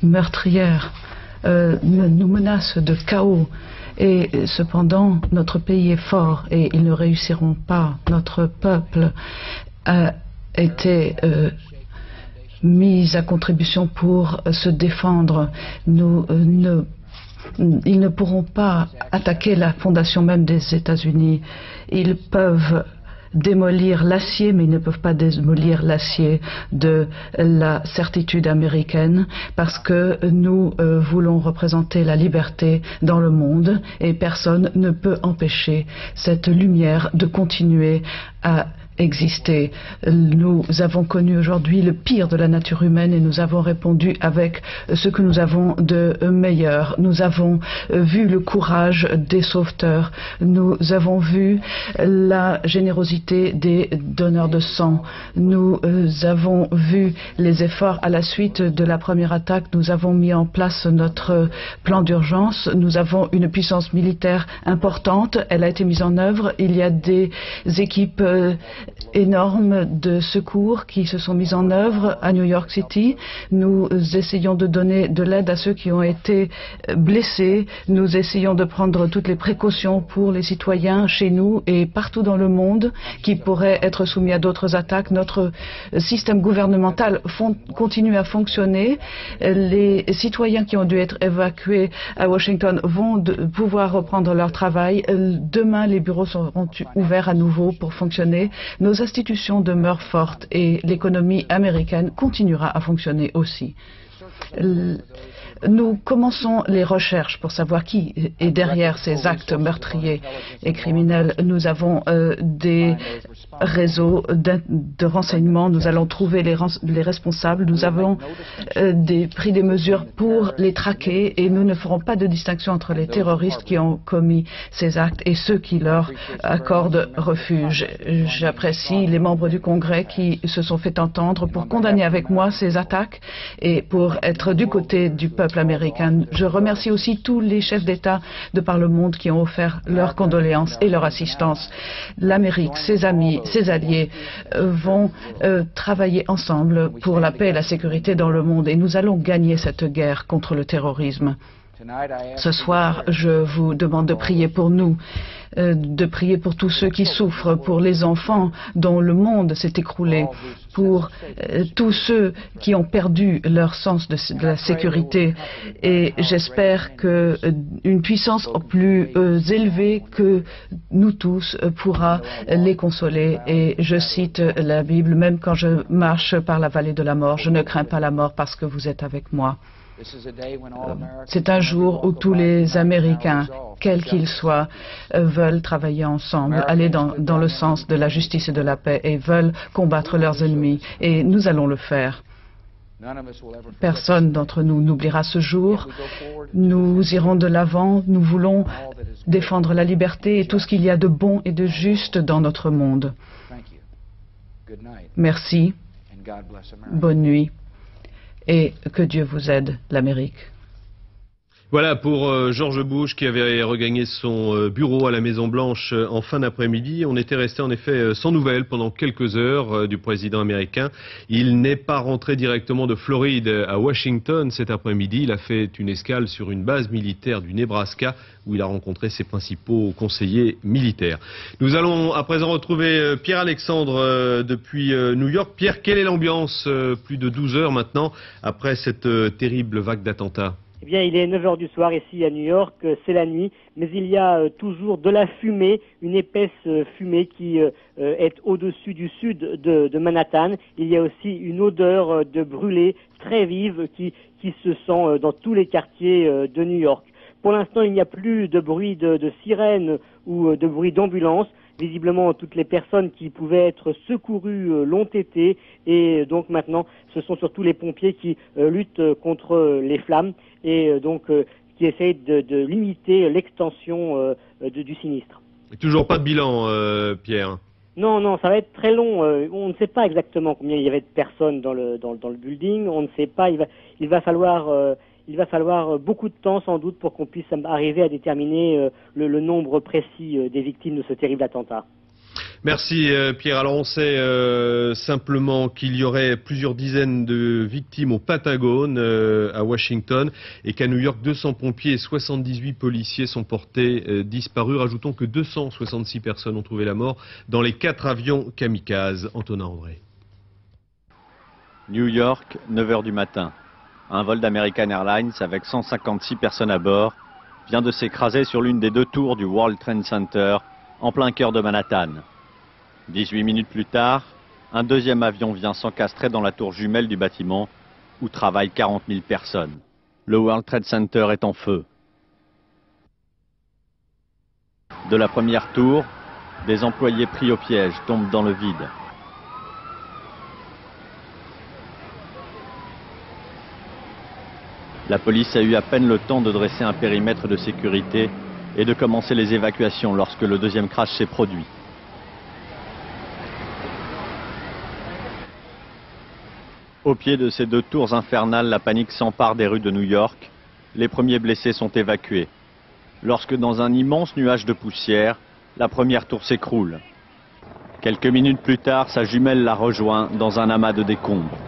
meurtrières nous menacent de chaos. Et cependant, notre pays est fort et ils ne réussiront pas. Notre peuple a été mis à contribution pour se défendre. Ils ne pourront pas attaquer la fondation même des États-Unis. Ils peuvent démolir l'acier, mais ils ne peuvent pas démolir l'acier de la certitude américaine, parce que nous voulons représenter la liberté dans le monde et personne ne peut empêcher cette lumière de continuer à exister. Nous avons connu aujourd'hui le pire de la nature humaine et nous avons répondu avec ce que nous avons de meilleur. Nous avons vu le courage des sauveteurs. Nous avons vu la générosité des donneurs de sang. Nous avons vu les efforts à la suite de la première attaque. Nous avons mis en place notre plan d'urgence. Nous avons une puissance militaire importante. Elle a été mise en œuvre. Il y a des équipes énormes de secours qui se sont mises en œuvre à New York City. Nous essayons de donner de l'aide à ceux qui ont été blessés. Nous essayons de prendre toutes les précautions pour les citoyens chez nous et partout dans le monde qui pourraient être soumis à d'autres attaques. Notre système gouvernemental continue à fonctionner. Les citoyens qui ont dû être évacués à Washington vont pouvoir reprendre leur travail. Demain, les bureaux seront ouverts à nouveau pour fonctionner. Nos institutions demeurent fortes et l'économie américaine continuera à fonctionner aussi. Nous commençons les recherches pour savoir qui est derrière ces actes meurtriers et criminels. Nous avons des réseaux de renseignement. Nous allons trouver les responsables. Nous avons pris des mesures pour les traquer et nous ne ferons pas de distinction entre les terroristes qui ont commis ces actes et ceux qui leur accordent refuge. J'apprécie les membres du Congrès qui se sont fait entendre pour condamner avec moi ces attaques et pour être du côté du peuple américain. Je remercie aussi tous les chefs d'État de par le monde qui ont offert leurs condoléances et leur assistance. L'Amérique, ses amis, ses alliés vont travailler ensemble pour la paix et la sécurité dans le monde et nous allons gagner cette guerre contre le terrorisme. Ce soir, je vous demande de prier pour nous, de prier pour tous ceux qui souffrent, pour les enfants dont le monde s'est écroulé, pour tous ceux qui ont perdu leur sens de la sécurité. Et j'espère qu'une puissance plus élevée que nous tous pourra les consoler. Et je cite la Bible, même quand je marche par la vallée de la mort, je ne crains pas la mort parce que vous êtes avec moi. C'est un jour où tous les Américains, quels qu'ils soient, veulent travailler ensemble, aller dans le sens de la justice et de la paix et veulent combattre leurs ennemis. Et nous allons le faire. Personne d'entre nous n'oubliera ce jour. Nous irons de l'avant. Nous voulons défendre la liberté et tout ce qu'il y a de bon et de juste dans notre monde. Merci. Bonne nuit. Et que Dieu vous aide, l'Amérique. Voilà pour George Bush qui avait regagné son bureau à la Maison-Blanche en fin d'après-midi. On était resté en effet sans nouvelles pendant quelques heures du président américain. Il n'est pas rentré directement de Floride à Washington cet après-midi. Il a fait une escale sur une base militaire du Nebraska où il a rencontré ses principaux conseillers militaires. Nous allons à présent retrouver Pierre-Alexandre depuis New York. Pierre, quelle est l'ambiance plus de 12 heures maintenant après cette terrible vague d'attentats ? Eh bien, il est 9 h du soir ici à New York, c'est la nuit, mais il y a toujours de la fumée, une épaisse fumée qui est au-dessus du sud de Manhattan. Il y a aussi une odeur de brûlé très vive qui se sent dans tous les quartiers de New York. Pour l'instant, il n'y a plus de bruit de sirène ou de bruit d'ambulance. Visiblement, toutes les personnes qui pouvaient être secourues l'ont été et donc maintenant, ce sont surtout les pompiers qui luttent contre les flammes et donc qui essayent de limiter l'extension du sinistre. Toujours pas de bilan, Pierre. Non, ça va être très long. On ne sait pas exactement combien il y avait de personnes dans le building. On ne sait pas. Il va falloir beaucoup de temps sans doute pour qu'on puisse arriver à déterminer le nombre précis des victimes de ce terrible attentat. Merci Pierre. Alors on sait simplement qu'il y aurait plusieurs dizaines de victimes au Pentagone à Washington et qu'à New York 200 pompiers et 78 policiers sont portés disparus. Rajoutons que 266 personnes ont trouvé la mort dans les 4 avions kamikazes. Antonin André. New York, 9 h du matin. Un vol d'American Airlines avec 156 personnes à bord vient de s'écraser sur l'une des 2 tours du World Trade Center en plein cœur de Manhattan. 18 minutes plus tard, un deuxième avion vient s'encastrer dans la tour jumelle du bâtiment où travaillent 40 000 personnes. Le World Trade Center est en feu. De la première tour, des employés pris au piège tombent dans le vide. La police a eu à peine le temps de dresser un périmètre de sécurité et de commencer les évacuations lorsque le deuxième crash s'est produit. Au pied de ces 2 tours infernales, la panique s'empare des rues de New York. Les premiers blessés sont évacués. Lorsque dans un immense nuage de poussière, la première tour s'écroule. Quelques minutes plus tard, sa jumelle la rejoint dans un amas de décombres.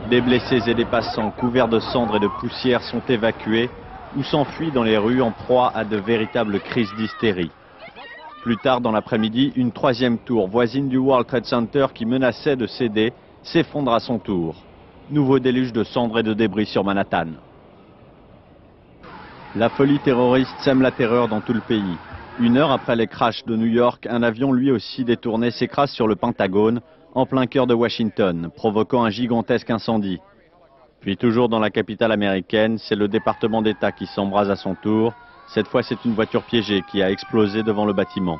Des blessés et des passants couverts de cendres et de poussière sont évacués ou s'enfuient dans les rues en proie à de véritables crises d'hystérie. Plus tard dans l'après-midi, une 3e tour voisine du World Trade Center qui menaçait de céder s'effondre à son tour. Nouveau déluge de cendres et de débris sur Manhattan. La folie terroriste sème la terreur dans tout le pays. 1 heure après les crashs de New York, un avion lui aussi détourné s'écrase sur le Pentagone en plein cœur de Washington, provoquant un gigantesque incendie. Puis toujours dans la capitale américaine, c'est le département d'État qui s'embrase à son tour. Cette fois, c'est une voiture piégée qui a explosé devant le bâtiment.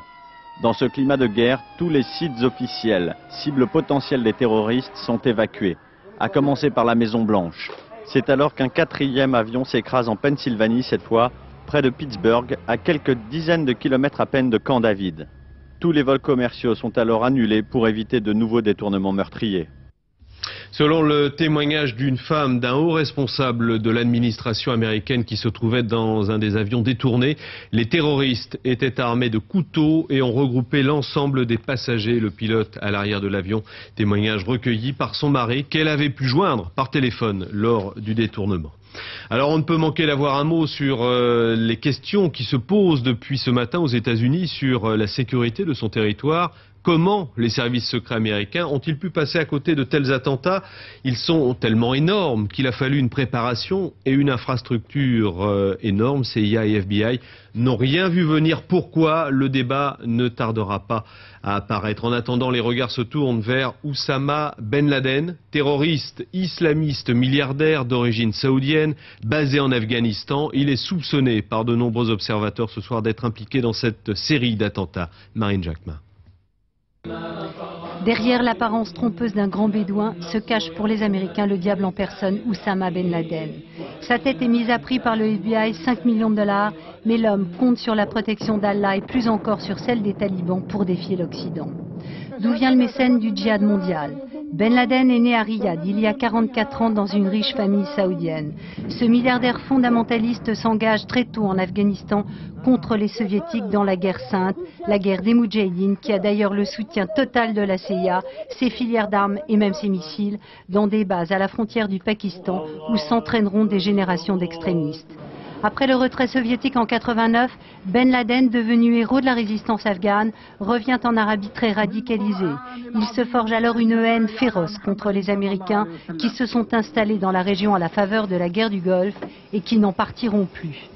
Dans ce climat de guerre, tous les sites officiels, cibles potentielles des terroristes, sont évacués, à commencer par la Maison-Blanche. C'est alors qu'un 4e avion s'écrase en Pennsylvanie, cette fois, près de Pittsburgh, à quelques dizaines de kilomètres à peine de Camp David. Tous les vols commerciaux sont alors annulés pour éviter de nouveaux détournements meurtriers. Selon le témoignage d'une femme d'un haut responsable de l'administration américaine qui se trouvait dans un des avions détournés, les terroristes étaient armés de couteaux et ont regroupé l'ensemble des passagers et le pilote à l'arrière de l'avion. Témoignage recueilli par son mari qu'elle avait pu joindre par téléphone lors du détournement. Alors on ne peut manquer d'avoir un mot sur les questions qui se posent depuis ce matin aux États-Unis sur la sécurité de son territoire. Comment les services secrets américains ont-ils pu passer à côté de tels attentats? Ils sont tellement énormes qu'il a fallu une préparation et une infrastructure énorme. CIA et FBI n'ont rien vu venir. Pourquoi? Le débat ne tardera pas à apparaître. En attendant, les regards se tournent vers Oussama Ben Laden, terroriste islamiste milliardaire d'origine saoudienne, basé en Afghanistan. Il est soupçonné par de nombreux observateurs ce soir d'être impliqué dans cette série d'attentats. Marine Jacquemin. Derrière l'apparence trompeuse d'un grand bédouin se cache pour les Américains le diable en personne, Oussama Ben Laden. Sa tête est mise à prix par le FBI, 5 millions de $, mais l'homme compte sur la protection d'Allah et plus encore sur celle des talibans pour défier l'Occident. D'où vient le mécène du djihad mondial? Ben Laden est né à Riyad il y a 44 ans dans une riche famille saoudienne. Ce milliardaire fondamentaliste s'engage très tôt en Afghanistan contre les soviétiques dans la guerre sainte, la guerre des Moudjahidines, qui a d'ailleurs le soutien total de la CIA, ses filières d'armes et même ses missiles, dans des bases à la frontière du Pakistan où s'entraîneront des générations d'extrémistes. Après le retrait soviétique en 89, Ben Laden, devenu héros de la résistance afghane, revient en Arabie très radicalisé. Il se forge alors une haine féroce contre les Américains qui se sont installés dans la région à la faveur de la guerre du Golfe et qui n'en partiront plus.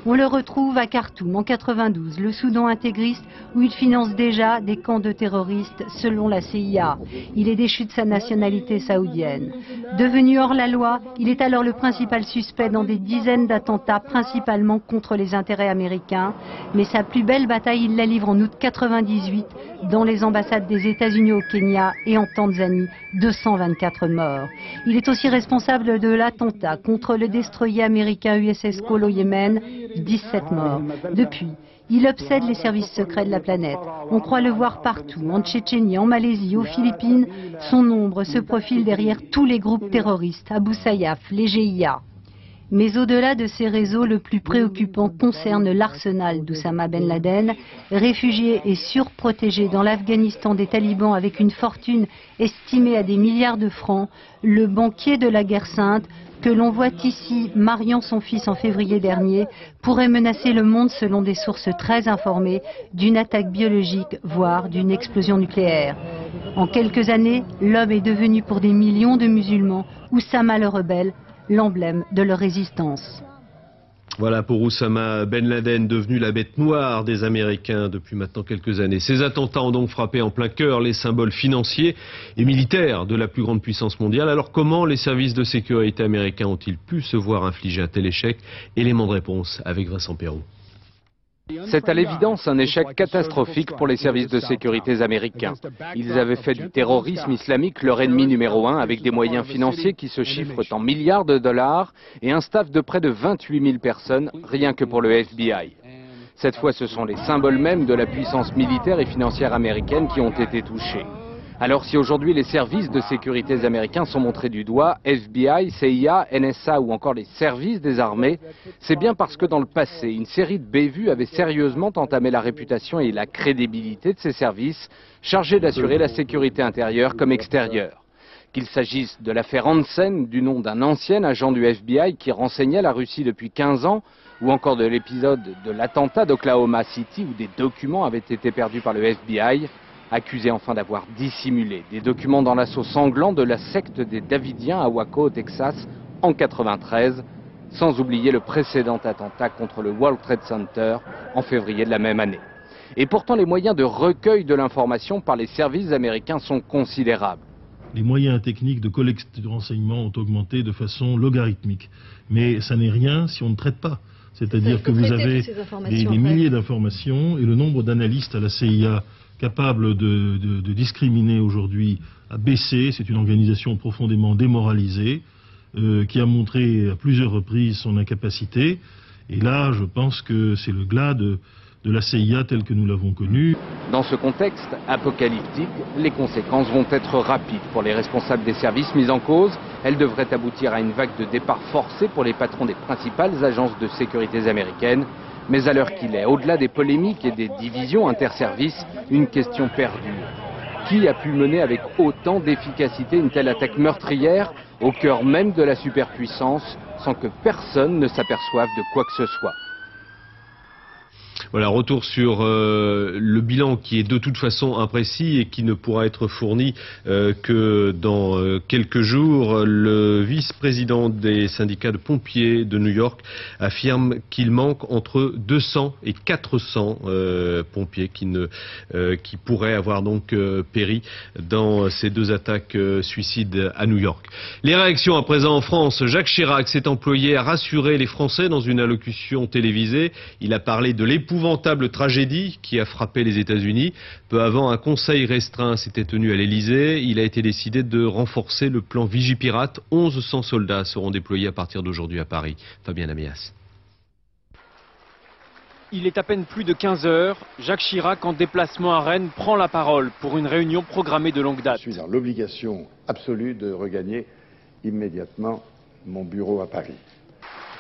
On le retrouve à Khartoum en 92, le Soudan intégriste, où il finance déjà des camps de terroristes selon la CIA. Il est déchu de sa nationalité saoudienne. Devenu hors la loi, il est alors le principal suspect dans des dizaines d'attentats, principalement contre les intérêts américains. Mais sa plus belle bataille, il la livre en août 98 dans les ambassades des États-Unis au Kenya et en Tanzanie, 224 morts. Il est aussi responsable de l'attentat contre le destroyer américain USS Cole au Yémen, 17 morts. Depuis, il obsède les services secrets de la planète. On croit le voir partout, en Tchétchénie, en Malaisie, aux Philippines. Son ombre se profile derrière tous les groupes terroristes, Abu Sayyaf, les GIA. Mais au-delà de ces réseaux, le plus préoccupant concerne l'arsenal d'Oussama Ben Laden, réfugié et surprotégé dans l'Afghanistan des talibans avec une fortune estimée à des milliards de francs. Le banquier de la guerre sainte, que l'on voit ici mariant son fils en février dernier, pourrait menacer le monde selon des sources très informées d'une attaque biologique, voire d'une explosion nucléaire. En quelques années, l'homme est devenu pour des millions de musulmans, Oussama le rebelle, l'emblème de leur résistance. Voilà pour Oussama Ben Laden, devenu la bête noire des Américains depuis maintenant quelques années. Ces attentats ont donc frappé en plein cœur les symboles financiers et militaires de la plus grande puissance mondiale. Alors comment les services de sécurité américains ont-ils pu se voir infliger un tel échec? Élément de réponse avec Vincent Perrault. C'est à l'évidence un échec catastrophique pour les services de sécurité américains. Ils avaient fait du terrorisme islamique leur ennemi numéro 1 avec des moyens financiers qui se chiffrent en milliards de dollars et un staff de près de 28 000 personnes, rien que pour le FBI. Cette fois, ce sont les symboles mêmes de la puissance militaire et financière américaine qui ont été touchés. Alors si aujourd'hui les services de sécurité américains sont montrés du doigt, FBI, CIA, NSA ou encore les services des armées, c'est bien parce que dans le passé, une série de bévues avait sérieusement entamé la réputation et la crédibilité de ces services chargés d'assurer la sécurité intérieure comme extérieure. Qu'il s'agisse de l'affaire Hansen, du nom d'un ancien agent du FBI qui renseignait la Russie depuis 15 ans, ou encore de l'épisode de l'attentat d'Oklahoma City où des documents avaient été perdus par le FBI, accusé enfin d'avoir dissimulé des documents dans l'assaut sanglant de la secte des Davidiens à Waco, au Texas, en 93, sans oublier le précédent attentat contre le World Trade Center en février de la même année. Et pourtant, les moyens de recueil de l'information par les services américains sont considérables. Les moyens techniques de collecte de renseignements ont augmenté de façon logarithmique. Mais ça n'est rien si on ne traite pas. C'est-à-dire que vous avez des milliers d'informations et le nombre d'analystes à la CIA capables de discriminer aujourd'hui a baissé. C'est une organisation profondément démoralisée qui a montré à plusieurs reprises son incapacité. Et là, je pense que c'est le glas de la CIA telle que nous l'avons connue. Dans ce contexte apocalyptique, les conséquences vont être rapides pour les responsables des services mis en cause. Elles devraient aboutir à une vague de départ forcée pour les patrons des principales agences de sécurité américaines. Mais à l'heure qu'il est, au-delà des polémiques et des divisions interservices, une question perdue. Qui a pu mener avec autant d'efficacité une telle attaque meurtrière au cœur même de la superpuissance sans que personne ne s'aperçoive de quoi que ce soit? Voilà, retour sur le bilan qui est de toute façon imprécis et qui ne pourra être fourni que dans quelques jours. Le vice-président des syndicats de pompiers de New York affirme qu'il manque entre 200 et 400 pompiers qui pourraient avoir donc péri dans ces deux attaques suicides à New York. Les réactions à présent en France. Jacques Chirac s'est employé à rassurer les Français dans une allocution télévisée. Il a parlé de l'épouvantable tragédie qui a frappé les États-Unis. Peu avant, un conseil restreint s'était tenu à l'Élysée. Il a été décidé de renforcer le plan Vigipirate. 1100 soldats seront déployés à partir d'aujourd'hui à Paris. Fabien Amias. Il est à peine plus de 15 heures. Jacques Chirac, en déplacement à Rennes, prend la parole pour une réunion programmée de longue date. Je suis dans l'obligation absolue de regagner immédiatement mon bureau à Paris.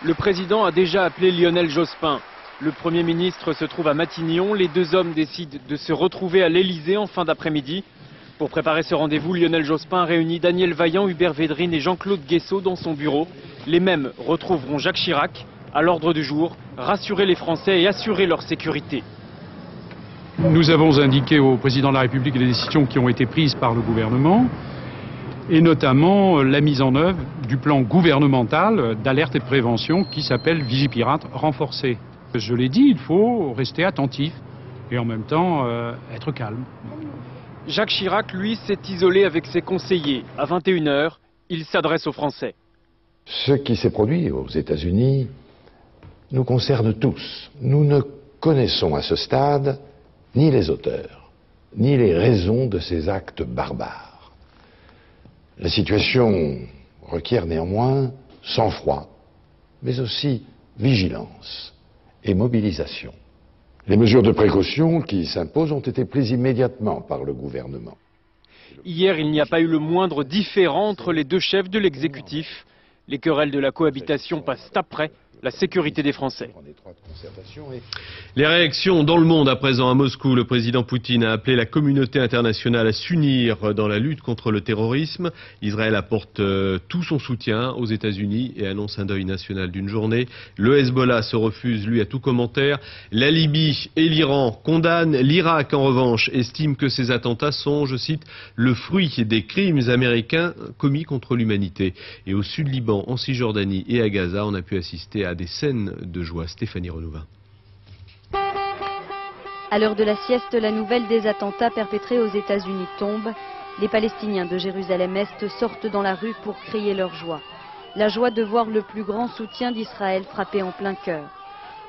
Le président a déjà appelé Lionel Jospin. Le Premier ministre se trouve à Matignon. Les deux hommes décident de se retrouver à l'Élysée en fin d'après-midi. Pour préparer ce rendez-vous, Lionel Jospin réunit Daniel Vaillant, Hubert Védrine et Jean-Claude Guessot dans son bureau. Les mêmes retrouveront Jacques Chirac. À l'ordre du jour, rassurer les Français et assurer leur sécurité. Nous avons indiqué au président de la République les décisions qui ont été prises par le gouvernement, et notamment la mise en œuvre du plan gouvernemental d'alerte et de prévention qui s'appelle Vigipirate renforcé. Je l'ai dit, il faut rester attentif et en même temps être calme. Jacques Chirac, lui, s'est isolé avec ses conseillers. À 21h, il s'adresse aux Français. Ce qui s'est produit aux États-Unis nous concerne tous. Nous ne connaissons à ce stade ni les auteurs, ni les raisons de ces actes barbares. La situation requiert néanmoins sang-froid, mais aussi vigilance et mobilisation. Les mesures de précaution qui s'imposent ont été prises immédiatement par le gouvernement. Hier, il n'y a pas eu le moindre différend entre les deux chefs de l'exécutif. Les querelles de la cohabitation passent après la sécurité des Français. Les réactions dans le monde à présent. À Moscou, le président Poutine a appelé la communauté internationale à s'unir dans la lutte contre le terrorisme. Israël apporte tout son soutien aux États-Unis et annonce un deuil national d'une journée. Le Hezbollah se refuse, lui, à tout commentaire. La Libye et l'Iran condamnent. L'Irak, en revanche, estime que ces attentats sont, je cite, le fruit des crimes américains commis contre l'humanité. Et au sud Liban, en Cisjordanie et à Gaza, on a pu assister à des scènes de joie. Stéphanie Renouvin. À l'heure de la sieste, la nouvelle des attentats perpétrés aux États-Unis tombe. Les Palestiniens de Jérusalem-Est sortent dans la rue pour crier leur joie. La joie de voir le plus grand soutien d'Israël frapper en plein cœur.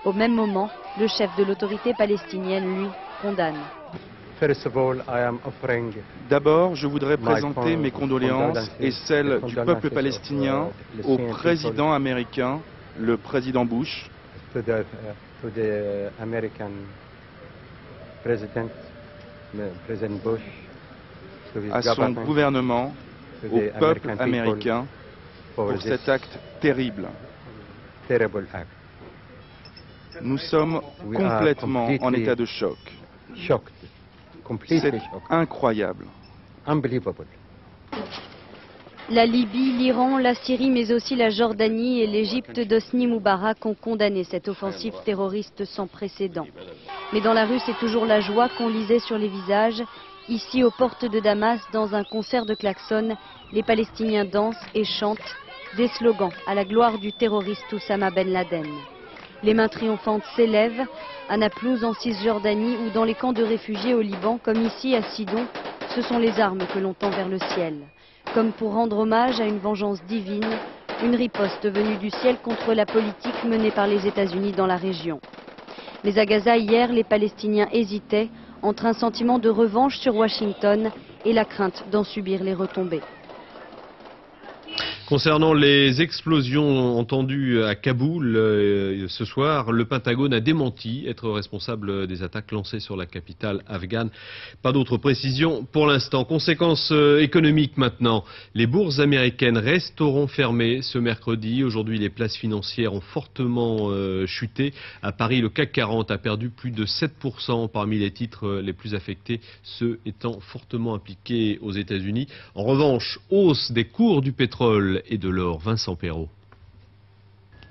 Au même moment, le chef de l'autorité palestinienne, lui, condamne. D'abord, je voudrais présenter mes condoléances et celles du peuple palestinien au président américain, le président Bush, à son gouvernement, au peuple américain, pour cet acte terrible. Nous sommes complètement en état de choc. C'est incroyable. La Libye, l'Iran, la Syrie, mais aussi la Jordanie et l'Égypte d'Hosni Moubarak ont condamné cette offensive terroriste sans précédent. Mais dans la rue, c'est toujours la joie qu'on lisait sur les visages. Ici, aux portes de Damas, dans un concert de klaxons, les Palestiniens dansent et chantent des slogans à la gloire du terroriste Oussama Ben Laden. Les mains triomphantes s'élèvent à Naplouse, en Cisjordanie ou dans les camps de réfugiés au Liban, comme ici à Sidon. Ce sont les armes que l'on tend vers le ciel. Comme pour rendre hommage à une vengeance divine, une riposte venue du ciel contre la politique menée par les États-Unis dans la région. Mais à Gaza, hier, les Palestiniens hésitaient entre un sentiment de revanche sur Washington et la crainte d'en subir les retombées. Concernant les explosions entendues à Kaboul ce soir, le Pentagone a démenti être responsable des attaques lancées sur la capitale afghane. Pas d'autres précisions pour l'instant. Conséquences économiques maintenant. Les bourses américaines resteront fermées ce mercredi. Aujourd'hui, les places financières ont fortement chuté. À Paris, le CAC 40 a perdu plus de 7% parmi les titres les plus affectés, ceux étant fortement impliqués aux États-Unis. En revanche, hausse des cours du pétrole et de l'or. Vincent Perrault.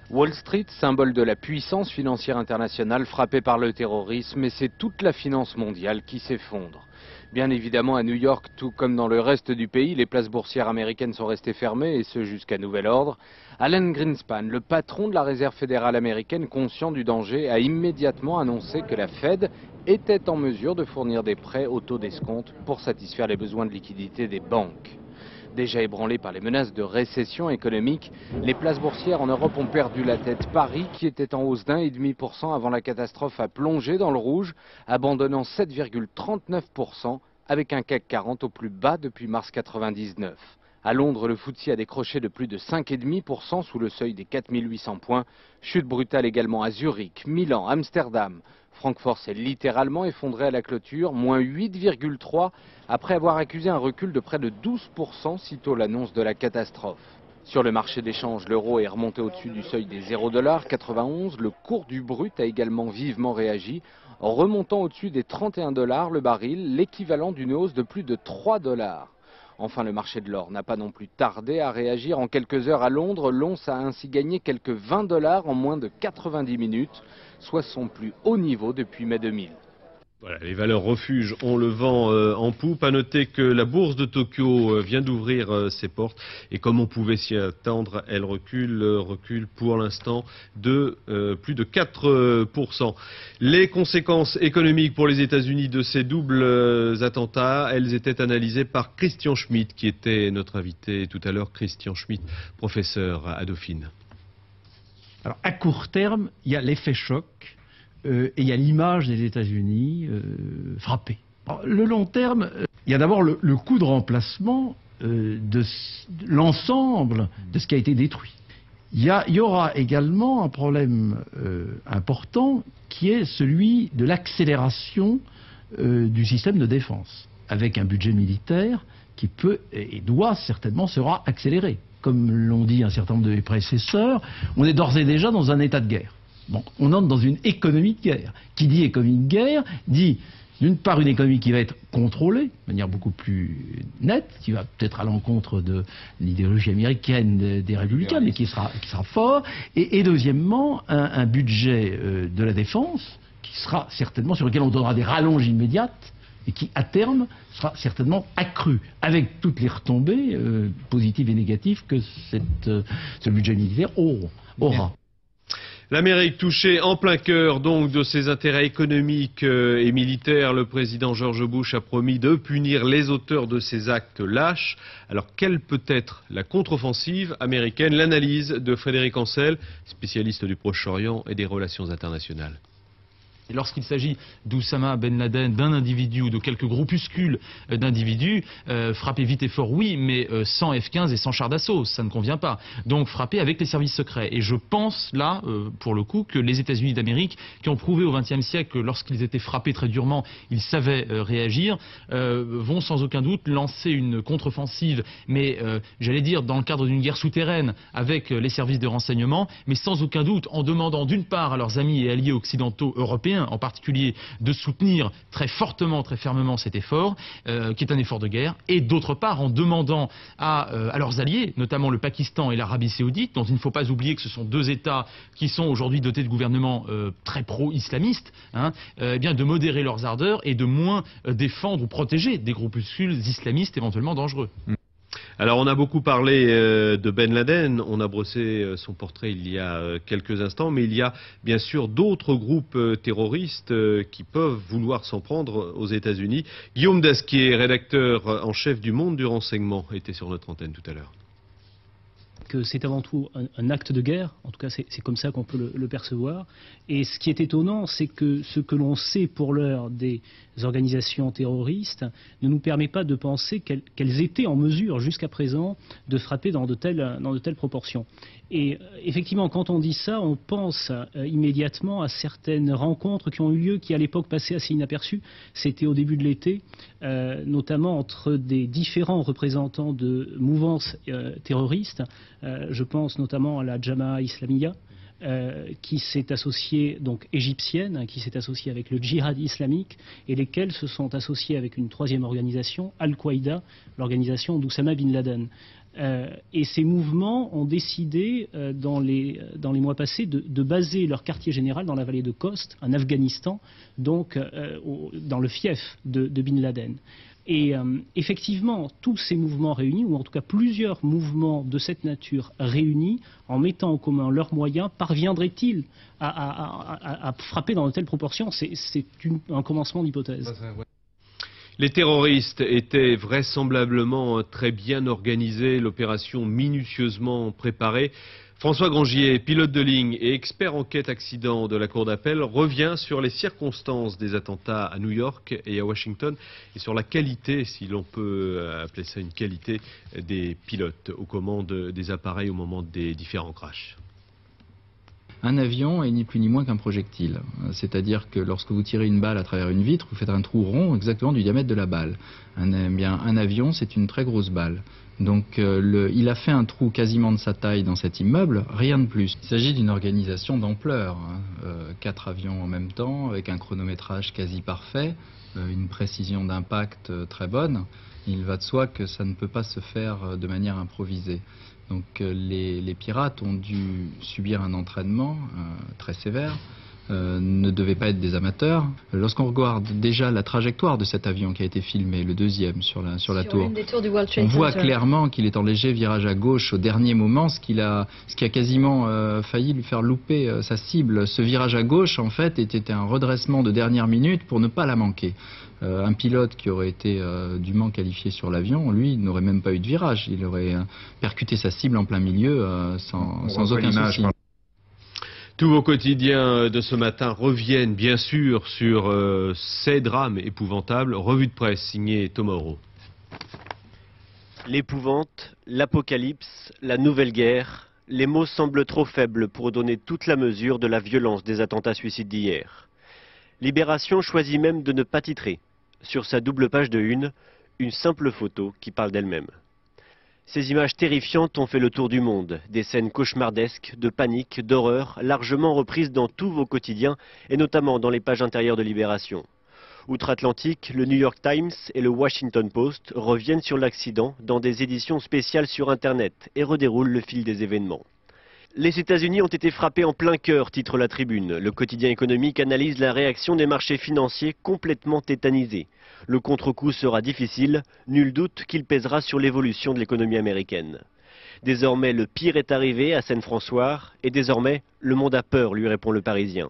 Wall Street, symbole de la puissance financière internationale frappée par le terrorisme, et c'est toute la finance mondiale qui s'effondre. Bien évidemment, à New York, tout comme dans le reste du pays, les places boursières américaines sont restées fermées, et ce jusqu'à nouvel ordre. Alan Greenspan, le patron de la Réserve fédérale américaine, conscient du danger, a immédiatement annoncé que la Fed était en mesure de fournir des prêts au taux d'escompte pour satisfaire les besoins de liquidité des banques. Déjà ébranlés par les menaces de récession économique, les places boursières en Europe ont perdu la tête. Paris, qui était en hausse d'1,5% avant la catastrophe, a plongé dans le rouge, abandonnant 7,39% avec un CAC 40 au plus bas depuis mars 99. À Londres, le FTSE a décroché de plus de 5,5% sous le seuil des 4800 points. Chute brutale également à Zurich, Milan, Amsterdam. Francfort s'est littéralement effondré à la clôture, moins 8,3% après avoir accusé un recul de près de 12% sitôt l'annonce de la catastrophe. Sur le marché d'échange, l'euro est remonté au-dessus du seuil des 0,91 $. Le cours du brut a également vivement réagi, en remontant au-dessus des 31 $ le baril, l'équivalent d'une hausse de plus de 3 $. Enfin, le marché de l'or n'a pas non plus tardé à réagir. En quelques heures à Londres, l'once a ainsi gagné quelques 20 $ en moins de 90 minutes, soit son plus haut niveau depuis mai 2000. Voilà, les valeurs refuges ont le vent en poupe. À noter que la bourse de Tokyo vient d'ouvrir ses portes et comme on pouvait s'y attendre, elle recule pour l'instant de plus de 4%. Les conséquences économiques pour les États-Unis de ces doubles attentats, elles étaient analysées par Christian Schmitt, qui était notre invité tout à l'heure. Christian Schmitt, professeur à Dauphine. Alors, à court terme, il y a l'effet choc. Et il y a l'image des États-Unis frappée. Alors, le long terme, il y a d'abord le coût de remplacement de l'ensemble de ce qui a été détruit. Il y aura également un problème important qui est celui de l'accélération du système de défense, avec un budget militaire qui peut et doit certainement sera accéléré. Comme l'ont dit un certain nombre de mes prédécesseurs, on est d'ores et déjà dans un état de guerre. Bon, on entre dans une économie de guerre. Qui dit économie de guerre dit d'une part une économie qui va être contrôlée de manière beaucoup plus nette, qui va peut-être à l'encontre de l'idéologie américaine des républicains, mais qui sera fort, et deuxièmement un budget de la défense qui sera certainement sur lequel on donnera des rallonges immédiates et qui à terme sera certainement accru, avec toutes les retombées positives et négatives que ce budget militaire aura. L'Amérique touchée en plein cœur donc de ses intérêts économiques et militaires. Le président George Bush a promis de punir les auteurs de ces actes lâches. Alors quelle peut être la contre-offensive américaine? L'analyse de Frédéric Ancel, spécialiste du Proche-Orient et des relations internationales. Et lorsqu'il s'agit d'Oussama Ben Laden, d'un individu ou de quelques groupuscules d'individus, frapper vite et fort, oui, mais sans F-15 et sans char d'assaut, ça ne convient pas. Donc frapper avec les services secrets. Et je pense là, pour le coup, que les États-Unis d'Amérique, qui ont prouvé au XXe siècle que lorsqu'ils étaient frappés très durement, ils savaient réagir, vont sans aucun doute lancer une contre-offensive, mais j'allais dire dans le cadre d'une guerre souterraine avec les services de renseignement, mais sans aucun doute en demandant d'une part à leurs amis et alliés occidentaux européens, en particulier, de soutenir très fortement, très fermement cet effort, qui est un effort de guerre, et d'autre part en demandant à leurs alliés, notamment le Pakistan et l'Arabie Saoudite, dont il ne faut pas oublier que ce sont deux États qui sont aujourd'hui dotés de gouvernements très pro-islamistes, eh bien de modérer leurs ardeurs et de moins défendre ou protéger des groupuscules islamistes éventuellement dangereux. Alors on a beaucoup parlé de Ben Laden, on a brossé son portrait il y a quelques instants, mais il y a bien sûr d'autres groupes terroristes qui peuvent vouloir s'en prendre aux États-Unis. Guillaume Dasquier, rédacteur en chef du Monde du renseignement, était sur notre antenne tout à l'heure. Que c'est avant tout un acte de guerre, en tout cas c'est comme ça qu'on peut le percevoir. Et ce qui est étonnant, c'est que ce que l'on sait pour l'heure des organisations terroristes ne nous permet pas de penser qu'elles étaient en mesure jusqu'à présent de frapper dans de telles proportions. Et effectivement, quand on dit ça, on pense immédiatement à certaines rencontres qui ont eu lieu, qui à l'époque passaient assez inaperçues. C'était au début de l'été, notamment entre des différents représentants de mouvances terroristes. Je pense notamment à la Jama'a Islamiyya, qui s'est associée, donc égyptienne, qui s'est associée avec le djihad islamique, et lesquels se sont associés avec une troisième organisation, Al-Qaïda, l'organisation d'Oussama Bin Laden. Et ces mouvements ont décidé, dans les mois passés, de baser leur quartier général dans la vallée de Khost, en Afghanistan, donc dans le fief de Bin Laden. Et effectivement, tous ces mouvements réunis, ou en tout cas plusieurs mouvements de cette nature réunis, en mettant en commun leurs moyens, parviendraient-ils à frapper dans de telles proportions? C'est un commencement d'hypothèse. Les terroristes étaient vraisemblablement très bien organisés, l'opération minutieusement préparée. François Grangier, pilote de ligne et expert enquête accident de la Cour d'appel, revient sur les circonstances des attentats à New York et à Washington et sur la qualité, si l'on peut appeler ça une qualité, des pilotes aux commandes des appareils au moment des différents crashs. Un avion est ni plus ni moins qu'un projectile. C'est-à-dire que lorsque vous tirez une balle à travers une vitre, vous faites un trou rond exactement du diamètre de la balle. Un avion, c'est une très grosse balle. Donc il a fait un trou quasiment de sa taille dans cet immeuble, rien de plus. Il s'agit d'une organisation d'ampleur. 4 avions en même temps, avec un chronométrage quasi parfait, une précision d'impact très bonne. Il va de soi que ça ne peut pas se faire de manière improvisée. Donc les pirates ont dû subir un entraînement très sévère, ne devaient pas être des amateurs. Lorsqu'on regarde déjà la trajectoire de cet avion qui a été filmé, le deuxième sur la tour, on voit clairement qu'il est en léger virage à gauche au dernier moment, ce qui a quasiment failli lui faire louper sa cible. Ce virage à gauche, en fait, était un redressement de dernière minute pour ne pas la manquer. Un pilote qui aurait été dûment qualifié sur l'avion, lui, n'aurait même pas eu de virage. Il aurait percuté sa cible en plein milieu sans aucun souci. Tous vos quotidiens de ce matin reviennent bien sûr sur ces drames épouvantables. Revue de presse signée Thomas Auro. L'épouvante, l'apocalypse, la nouvelle guerre, les mots semblent trop faibles pour donner toute la mesure de la violence des attentats suicides d'hier. Libération choisit même de ne pas titrer. Sur sa double page de une simple photo qui parle d'elle-même. Ces images terrifiantes ont fait le tour du monde, des scènes cauchemardesques, de panique, d'horreur, largement reprises dans tous vos quotidiens et notamment dans les pages intérieures de Libération. Outre-Atlantique, le New York Times et le Washington Post reviennent sur l'accident dans des éditions spéciales sur Internet et redéroulent le fil des événements. Les États-Unis ont été frappés en plein cœur, titre la Tribune. Le quotidien économique analyse la réaction des marchés financiers complètement tétanisés. Le contre-coup sera difficile, nul doute qu'il pèsera sur l'évolution de l'économie américaine. Désormais, le pire est arrivé à Seine-François, et désormais, le monde a peur, lui répond le Parisien.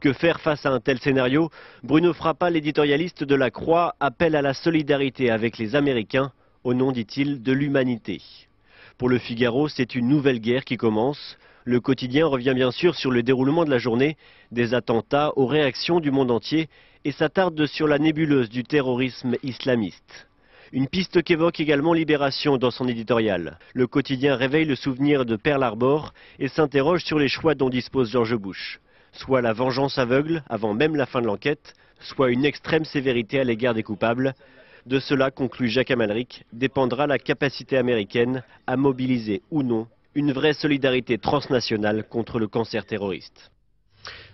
Que faire face à un tel scénario? Bruno Frappa, l'éditorialiste de La Croix, appelle à la solidarité avec les Américains, au nom, dit-il, de l'humanité. Pour le Figaro, c'est une nouvelle guerre qui commence. Le quotidien revient bien sûr sur le déroulement de la journée, des attentats aux réactions du monde entier et s'attarde sur la nébuleuse du terrorisme islamiste. Une piste qu'évoque également Libération dans son éditorial. Le quotidien réveille le souvenir de Pearl Harbor et s'interroge sur les choix dont dispose George Bush. Soit la vengeance aveugle avant même la fin de l'enquête, soit une extrême sévérité à l'égard des coupables. De cela, conclut Jacques Amalric, dépendra la capacité américaine à mobiliser ou non une vraie solidarité transnationale contre le cancer terroriste.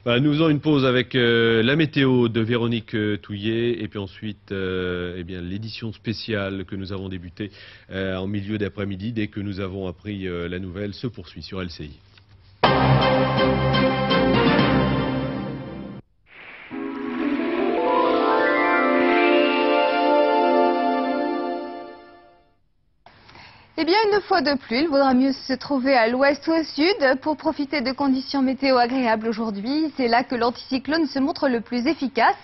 Nous faisons une pause avec la météo de Véronique Touillet et puis ensuite l'édition spéciale que nous avons débutée en milieu d'après-midi dès que nous avons appris la nouvelle se poursuit sur LCI. Eh bien, une fois de plus, il vaudra mieux se trouver à l'ouest ou au sud pour profiter de conditions météo agréables aujourd'hui. C'est là que l'anticyclone se montre le plus efficace.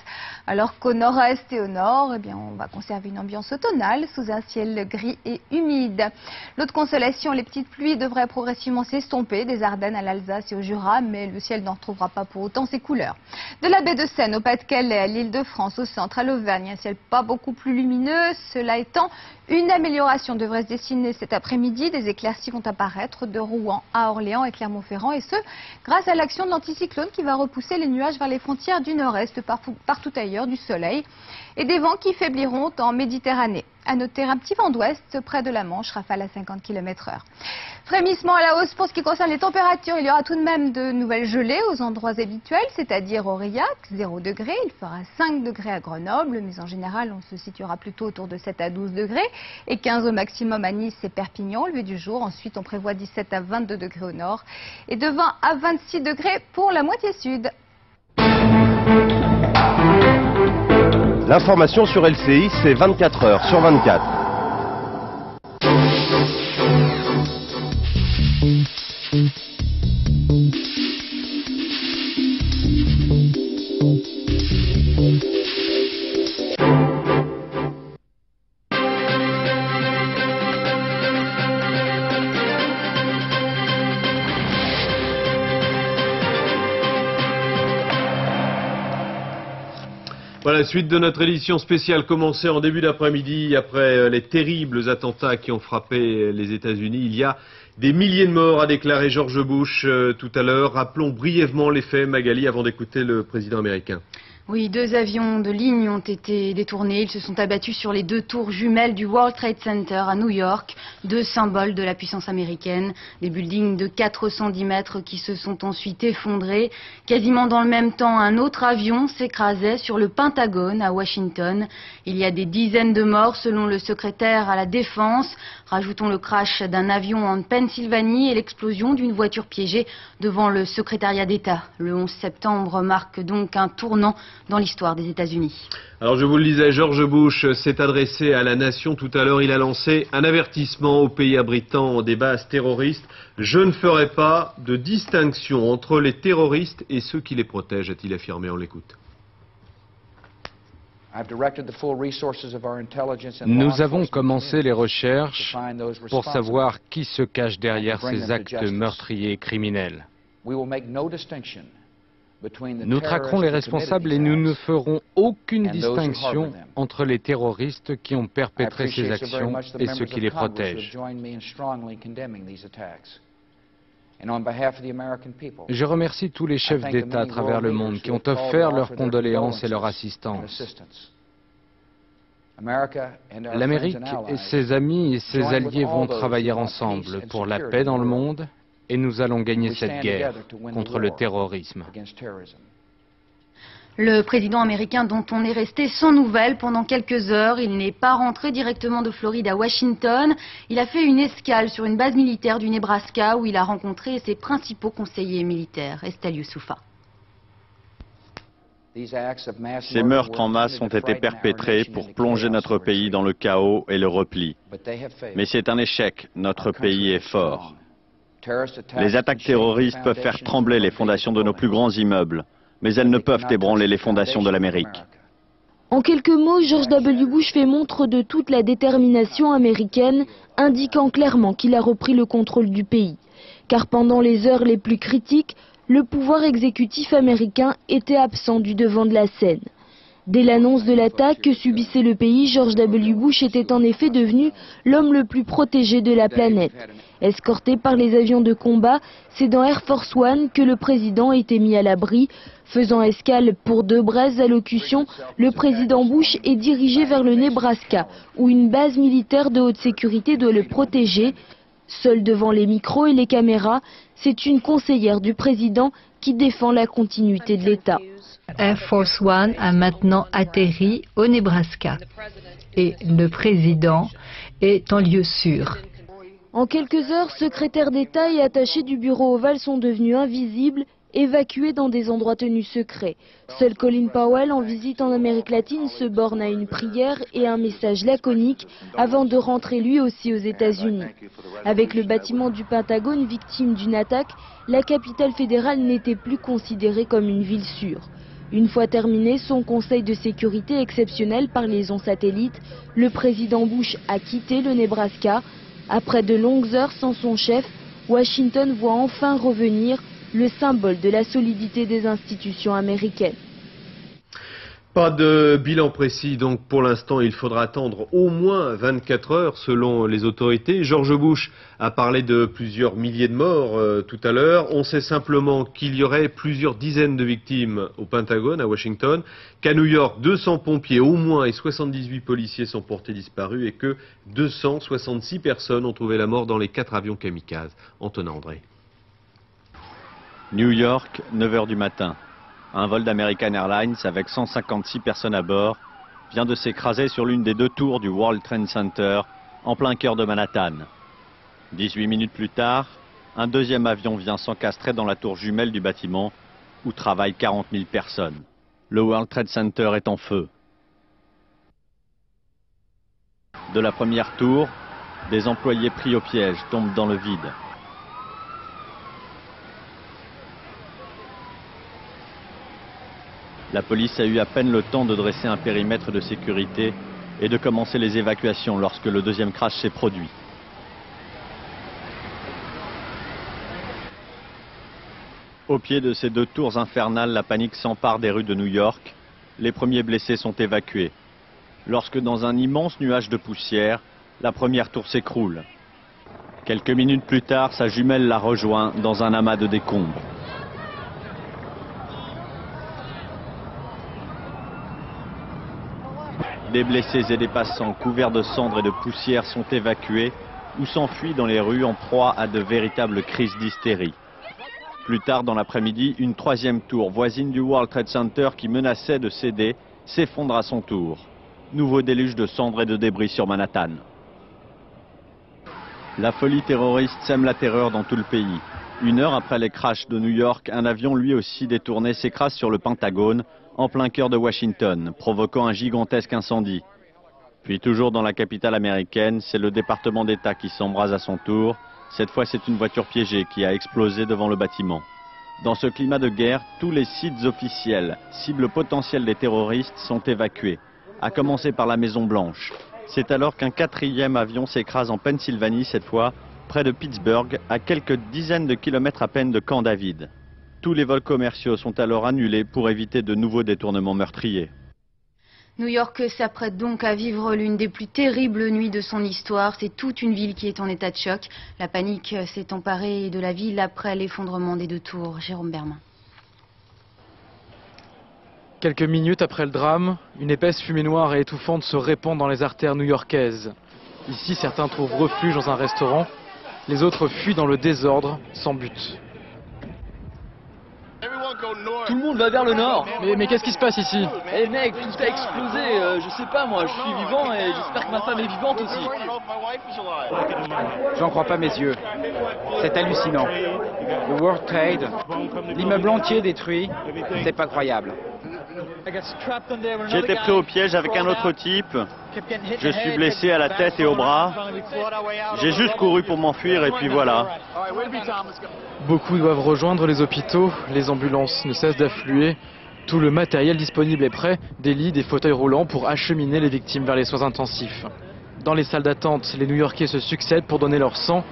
Alors qu'au nord-est et au nord, eh bien, on va conserver une ambiance automnale sous un ciel gris et humide. L'autre consolation, les petites pluies devraient progressivement s'estomper des Ardennes à l'Alsace et au Jura, mais le ciel n'en retrouvera pas pour autant ses couleurs. De la baie de Seine au Pas-de-Calais, à l'Île-de-France, au centre, à l'Auvergne, un ciel pas beaucoup plus lumineux. Cela étant, une amélioration devrait se dessiner cet après-midi. Des éclaircies vont apparaître de Rouen à Orléans et Clermont-Ferrand, et ce, grâce à l'action de l'anticyclone qui va repousser les nuages vers les frontières du nord-est, partout ailleurs, du soleil, et des vents qui faibliront en Méditerranée. À noter un petit vent d'ouest près de la Manche, rafale à 50 km/h. Frémissement à la hausse pour ce qui concerne les températures. Il y aura tout de même de nouvelles gelées aux endroits habituels, c'est-à-dire Aurillac, 0 degrés. Il fera 5 degrés à Grenoble, mais en général, on se situera plutôt autour de 7 à 12 degrés. Et 15 au maximum à Nice et Perpignan, au lever du jour. Ensuite, on prévoit 17 à 22 degrés au nord et de 20 à 26 degrés pour la moitié sud. L'information sur LCI, c'est 24 heures sur 24. Voilà, suite de notre édition spéciale commencée en début d'après-midi après les terribles attentats qui ont frappé les États-Unis. Il y a des milliers de morts, a déclaré George Bush tout à l'heure. Rappelons brièvement les faits, Magali, avant d'écouter le président américain. Oui, 2 avions de ligne ont été détournés. Ils se sont abattus sur les 2 tours jumelles du World Trade Center à New York, 2 symboles de la puissance américaine. Des buildings de 410 mètres qui se sont ensuite effondrés. Quasiment dans le même temps, un autre avion s'écrasait sur le Pentagone à Washington. Il y a des dizaines de morts selon le secrétaire à la Défense. Rajoutons le crash d'un avion en Pennsylvanie et l'explosion d'une voiture piégée devant le secrétariat d'État. Le 11 septembre marque donc un tournant dans l'histoire des États-Unis. Alors je vous le disais, George Bush s'est adressé à la nation tout à l'heure. Il a lancé un avertissement aux pays abritant des bases terroristes. Je ne ferai pas de distinction entre les terroristes et ceux qui les protègent, a-t-il affirmé. On l'écoute. Nous avons commencé les recherches pour savoir qui se cache derrière ces actes meurtriers et criminels. Nous traquerons les responsables et nous ne ferons aucune distinction entre les terroristes qui ont perpétré ces actions et ceux qui les protègent. Je remercie tous les chefs d'État à travers le monde qui ont offert leurs condoléances et leur assistance. L'Amérique et ses amis et ses alliés vont travailler ensemble pour la paix dans le monde et nous allons gagner cette guerre contre le terrorisme. Le président américain dont on est resté sans nouvelles pendant quelques heures, il n'est pas rentré directement de Floride à Washington. Il a fait une escale sur une base militaire du Nebraska où il a rencontré ses principaux conseillers militaires. Estelle Youssoufa. Ces meurtres en masse ont été perpétrés pour plonger notre pays dans le chaos et le repli. Mais c'est un échec, notre pays est fort. Les attaques terroristes peuvent faire trembler les fondations de nos plus grands immeubles, mais elles ne peuvent ébranler les fondations de l'Amérique. En quelques mots, George W. Bush fait montre de toute la détermination américaine, indiquant clairement qu'il a repris le contrôle du pays. Car pendant les heures les plus critiques, le pouvoir exécutif américain était absent du devant de la scène. Dès l'annonce de l'attaque que subissait le pays, George W. Bush était en effet devenu l'homme le plus protégé de la planète. Escorté par les avions de combat, c'est dans Air Force One que le président était mis à l'abri. Faisant escale pour de brèves allocutions, le président Bush est dirigé vers le Nebraska, où une base militaire de haute sécurité doit le protéger. Seule devant les micros et les caméras, c'est une conseillère du président qui défend la continuité de l'État. Air Force One a maintenant atterri au Nebraska et le président est en lieu sûr. En quelques heures, secrétaires d'État et attachés du bureau ovale sont devenus invisibles évacués dans des endroits tenus secrets. Seul Colin Powell, en visite en Amérique latine, se borne à une prière et un message laconique avant de rentrer lui aussi aux États-Unis. Avec le bâtiment du Pentagone victime d'une attaque, la capitale fédérale n'était plus considérée comme une ville sûre. Une fois terminé son conseil de sécurité exceptionnel par liaison satellite, le président Bush a quitté le Nebraska. Après de longues heures sans son chef, Washington voit enfin revenir le symbole de la solidité des institutions américaines. Pas de bilan précis, donc pour l'instant il faudra attendre au moins 24 heures selon les autorités. George Bush a parlé de plusieurs milliers de morts tout à l'heure. On sait simplement qu'il y aurait plusieurs dizaines de victimes au Pentagone, à Washington, qu'à New York 200 pompiers au moins et 78 policiers sont portés disparus et que 266 personnes ont trouvé la mort dans les 4 avions kamikazes. Antonin André. New York, 9 h du matin. Un vol d'American Airlines avec 156 personnes à bord vient de s'écraser sur l'une des 2 tours du World Trade Center en plein cœur de Manhattan. 18 minutes plus tard, un deuxième avion vient s'encastrer dans la tour jumelle du bâtiment où travaillent 40 000 personnes. Le World Trade Center est en feu. De la première tour, des employés pris au piège tombent dans le vide. La police a eu à peine le temps de dresser un périmètre de sécurité et de commencer les évacuations lorsque le deuxième crash s'est produit. Au pied de ces 2 tours infernales, la panique s'empare des rues de New York. Les premiers blessés sont évacués. Lorsque dans un immense nuage de poussière, la première tour s'écroule. Quelques minutes plus tard, sa jumelle la rejoint dans un amas de décombres. Des blessés et des passants couverts de cendres et de poussière sont évacués ou s'enfuient dans les rues en proie à de véritables crises d'hystérie. Plus tard dans l'après-midi, une 3e tour voisine du World Trade Center qui menaçait de céder s'effondre à son tour. Nouveau déluge de cendres et de débris sur Manhattan. La folie terroriste sème la terreur dans tout le pays. 1 heure après les crashs de New York, un avion lui aussi détourné s'écrase sur le Pentagone, en plein cœur de Washington, provoquant un gigantesque incendie. Puis toujours dans la capitale américaine, c'est le département d'État qui s'embrase à son tour. Cette fois, c'est une voiture piégée qui a explosé devant le bâtiment. Dans ce climat de guerre, tous les sites officiels, cibles potentielles des terroristes, sont évacués, à commencer par la Maison Blanche. C'est alors qu'un 4e avion s'écrase en Pennsylvanie, cette fois, près de Pittsburgh, à quelques dizaines de kilomètres à peine de Camp David. Tous les vols commerciaux sont alors annulés pour éviter de nouveaux détournements meurtriers. New York s'apprête donc à vivre l'une des plus terribles nuits de son histoire. C'est toute une ville qui est en état de choc. La panique s'est emparée de la ville après l'effondrement des 2 tours. Jérôme Berman. Quelques minutes après le drame, une épaisse fumée noire et étouffante se répand dans les artères new-yorkaises. Ici, certains trouvent refuge dans un restaurant. Les autres fuient dans le désordre, sans but. Tout le monde va vers le nord. Mais qu'est-ce qui se passe ici? Eh mec, tout a explosé, je sais pas moi, je suis vivant et j'espère que ma femme est vivante aussi. J'en crois pas mes yeux. C'est hallucinant. Le World Trade, l'immeuble entier détruit, c'est pas croyable. J'ai été pris au piège avec un autre type. Je suis blessé à la tête et au bras. J'ai juste couru pour m'enfuir et puis voilà. Beaucoup doivent rejoindre les hôpitaux, les ambulances ne cessent d'affluer. Tout le matériel disponible est prêt, des lits, des fauteuils roulants pour acheminer les victimes vers les soins intensifs. Dans les salles d'attente, les New-Yorkais se succèdent pour donner leur sang.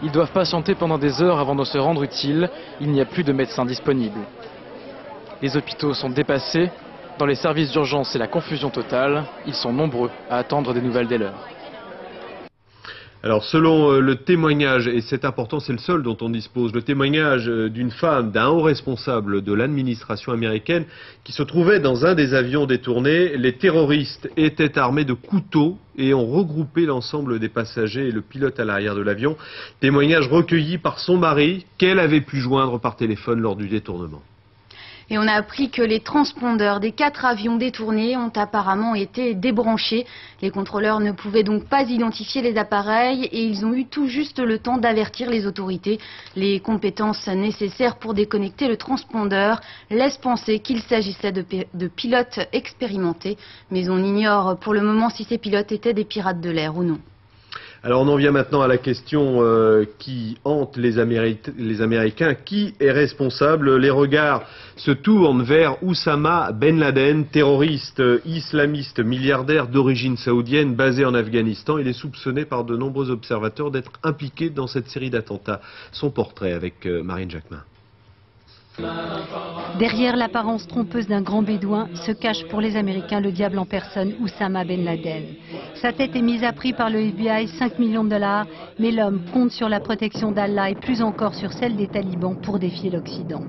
Ils doivent patienter pendant des heures avant de se rendre utiles. Il n'y a plus de médecins disponibles. Les hôpitaux sont dépassés. Dans les services d'urgence, c'est la confusion totale. Ils sont nombreux à attendre des nouvelles dès l'heure. Alors selon le témoignage, et c'est important, c'est le seul dont on dispose, le témoignage d'une femme, d'un haut responsable de l'administration américaine qui se trouvait dans un des avions détournés, les terroristes étaient armés de couteaux et ont regroupé l'ensemble des passagers et le pilote à l'arrière de l'avion. Témoignage recueilli par son mari qu'elle avait pu joindre par téléphone lors du détournement. Et on a appris que les transpondeurs des 4 avions détournés ont apparemment été débranchés. Les contrôleurs ne pouvaient donc pas identifier les appareils et ils ont eu tout juste le temps d'avertir les autorités. Les compétences nécessaires pour déconnecter le transpondeur laissent penser qu'il s'agissait de pilotes expérimentés. Mais on ignore pour le moment si ces pilotes étaient des pirates de l'air ou non. Alors on en vient maintenant à la question qui hante les Américains. Qui est responsable? Les regards se tournent vers Oussama Ben Laden, terroriste islamiste milliardaire d'origine saoudienne basé en Afghanistan. Il est soupçonné par de nombreux observateurs d'être impliqué dans cette série d'attentats. Son portrait avec Marine Jacquemin. Derrière l'apparence trompeuse d'un grand bédouin se cache pour les Américains le diable en personne, Oussama Ben Laden. Sa tête est mise à prix par le FBI, 5 millions de $, mais l'homme compte sur la protection d'Allah et plus encore sur celle des talibans pour défier l'Occident.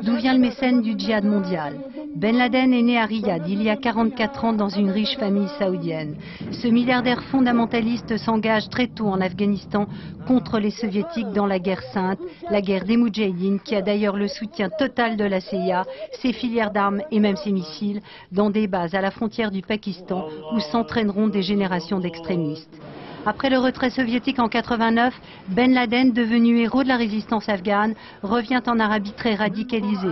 D'où vient le mécène du djihad mondial? Ben Laden est né à Riyad il y a 44 ans dans une riche famille saoudienne. Ce milliardaire fondamentaliste s'engage très tôt en Afghanistan contre les soviétiques dans la guerre sainte, la guerre des Moudjahidines, qui a d'ailleurs le soutien total de la CIA, ses filières d'armes et même ses missiles, dans des bases à la frontière du Pakistan où s'entraîneront des générations d'extrémistes. Après le retrait soviétique en 89, Ben Laden, devenu héros de la résistance afghane, revient en Arabie très radicalisé.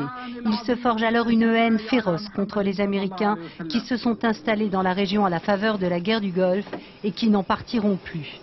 Il se forge alors une haine féroce contre les Américains qui se sont installés dans la région à la faveur de la guerre du Golfe et qui n'en partiront plus.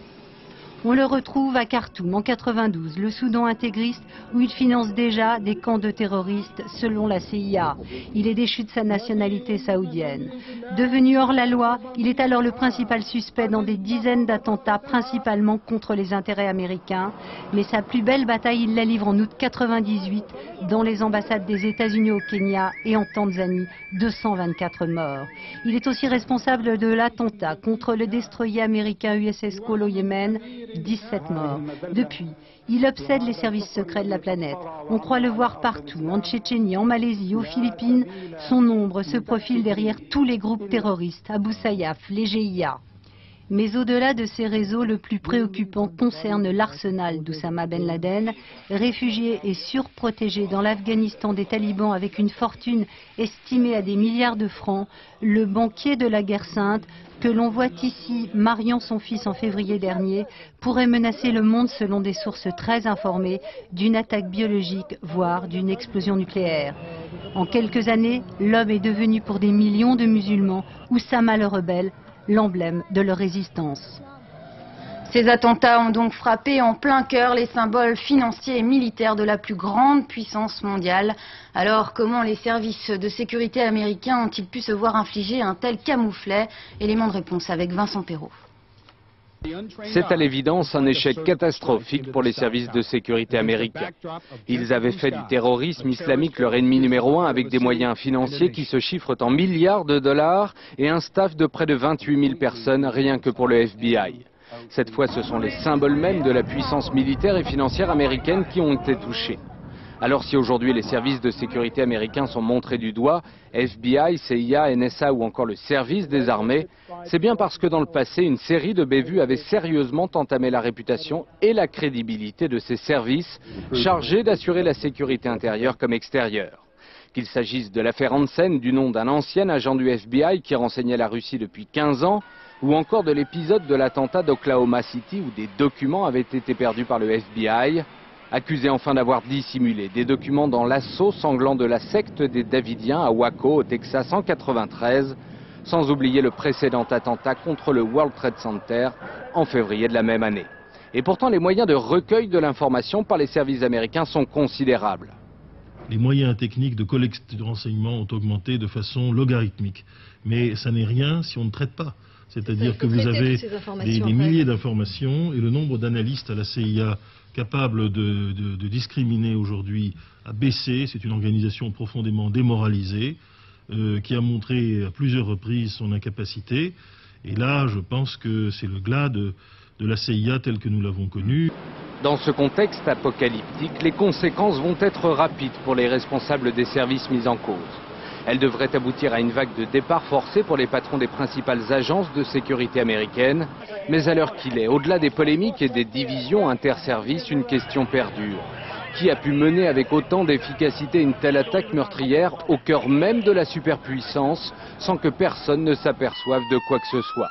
On le retrouve à Khartoum en 92, le Soudan intégriste, où il finance déjà des camps de terroristes selon la CIA. Il est déchu de sa nationalité saoudienne. Devenu hors la loi, il est alors le principal suspect dans des dizaines d'attentats, principalement contre les intérêts américains. Mais sa plus belle bataille, il la livre en août 98 dans les ambassades des États-Unis au Kenya et en Tanzanie, 224 morts. Il est aussi responsable de l'attentat contre le destroyer américain USS Cole au Yémen, 17 morts. Depuis, il obsède les services secrets de la planète. On croit le voir partout, en Tchétchénie, en Malaisie, aux Philippines. Son ombre se profile derrière tous les groupes terroristes, Abu Sayyaf, les GIA. Mais au-delà de ces réseaux, le plus préoccupant concerne l'arsenal d'Oussama Ben Laden, réfugié et surprotégé dans l'Afghanistan des talibans avec une fortune estimée à des milliards de francs. Le banquier de la guerre sainte, que l'on voit ici mariant son fils en février dernier, pourrait menacer le monde selon des sources très informées d'une attaque biologique, voire d'une explosion nucléaire. En quelques années, l'homme est devenu pour des millions de musulmans, Oussama le rebelle, l'emblème de leur résistance. Ces attentats ont donc frappé en plein cœur les symboles financiers et militaires de la plus grande puissance mondiale. Alors comment les services de sécurité américains ont-ils pu se voir infliger un tel camouflet? Élément de réponse avec Vincent Perrault. C'est à l'évidence un échec catastrophique pour les services de sécurité américains. Ils avaient fait du terrorisme islamique leur ennemi numéro 1 avec des moyens financiers qui se chiffrent en milliards de dollars et un staff de près de 28 000 personnes rien que pour le FBI. Cette fois, ce sont les symboles mêmes de la puissance militaire et financière américaine qui ont été touchés. Alors si aujourd'hui les services de sécurité américains sont montrés du doigt, FBI, CIA, NSA ou encore le service des armées, c'est bien parce que dans le passé, une série de bévues avait sérieusement entamé la réputation et la crédibilité de ces services chargés d'assurer la sécurité intérieure comme extérieure. Qu'il s'agisse de l'affaire Hansen, du nom d'un ancien agent du FBI qui renseignait la Russie depuis 15 ans, ou encore de l'épisode de l'attentat d'Oklahoma City où des documents avaient été perdus par le FBI, accusé enfin d'avoir dissimulé des documents dans l'assaut sanglant de la secte des Davidiens à Waco, au Texas, en 1993, sans oublier le précédent attentat contre le World Trade Center en février de la même année. Et pourtant, les moyens de recueil de l'information par les services américains sont considérables. Les moyens techniques de collecte de renseignements ont augmenté de façon logarithmique. Mais ça n'est rien si on ne traite pas. C'est-à-dire que vous avez des milliers d'informations et le nombre d'analystes à la CIA capables de discriminer aujourd'hui a baissé. C'est une organisation profondément démoralisée qui a montré à plusieurs reprises son incapacité. Et là, je pense que c'est le glas de la CIA tel que nous l'avons connu. Dans ce contexte apocalyptique, les conséquences vont être rapides pour les responsables des services mis en cause. Elle devrait aboutir à une vague de départ forcés pour les patrons des principales agences de sécurité américaines. Mais à l'heure qu'il est, au-delà des polémiques et des divisions interservices, une question perdure. Qui a pu mener avec autant d'efficacité une telle attaque meurtrière au cœur même de la superpuissance sans que personne ne s'aperçoive de quoi que ce soit?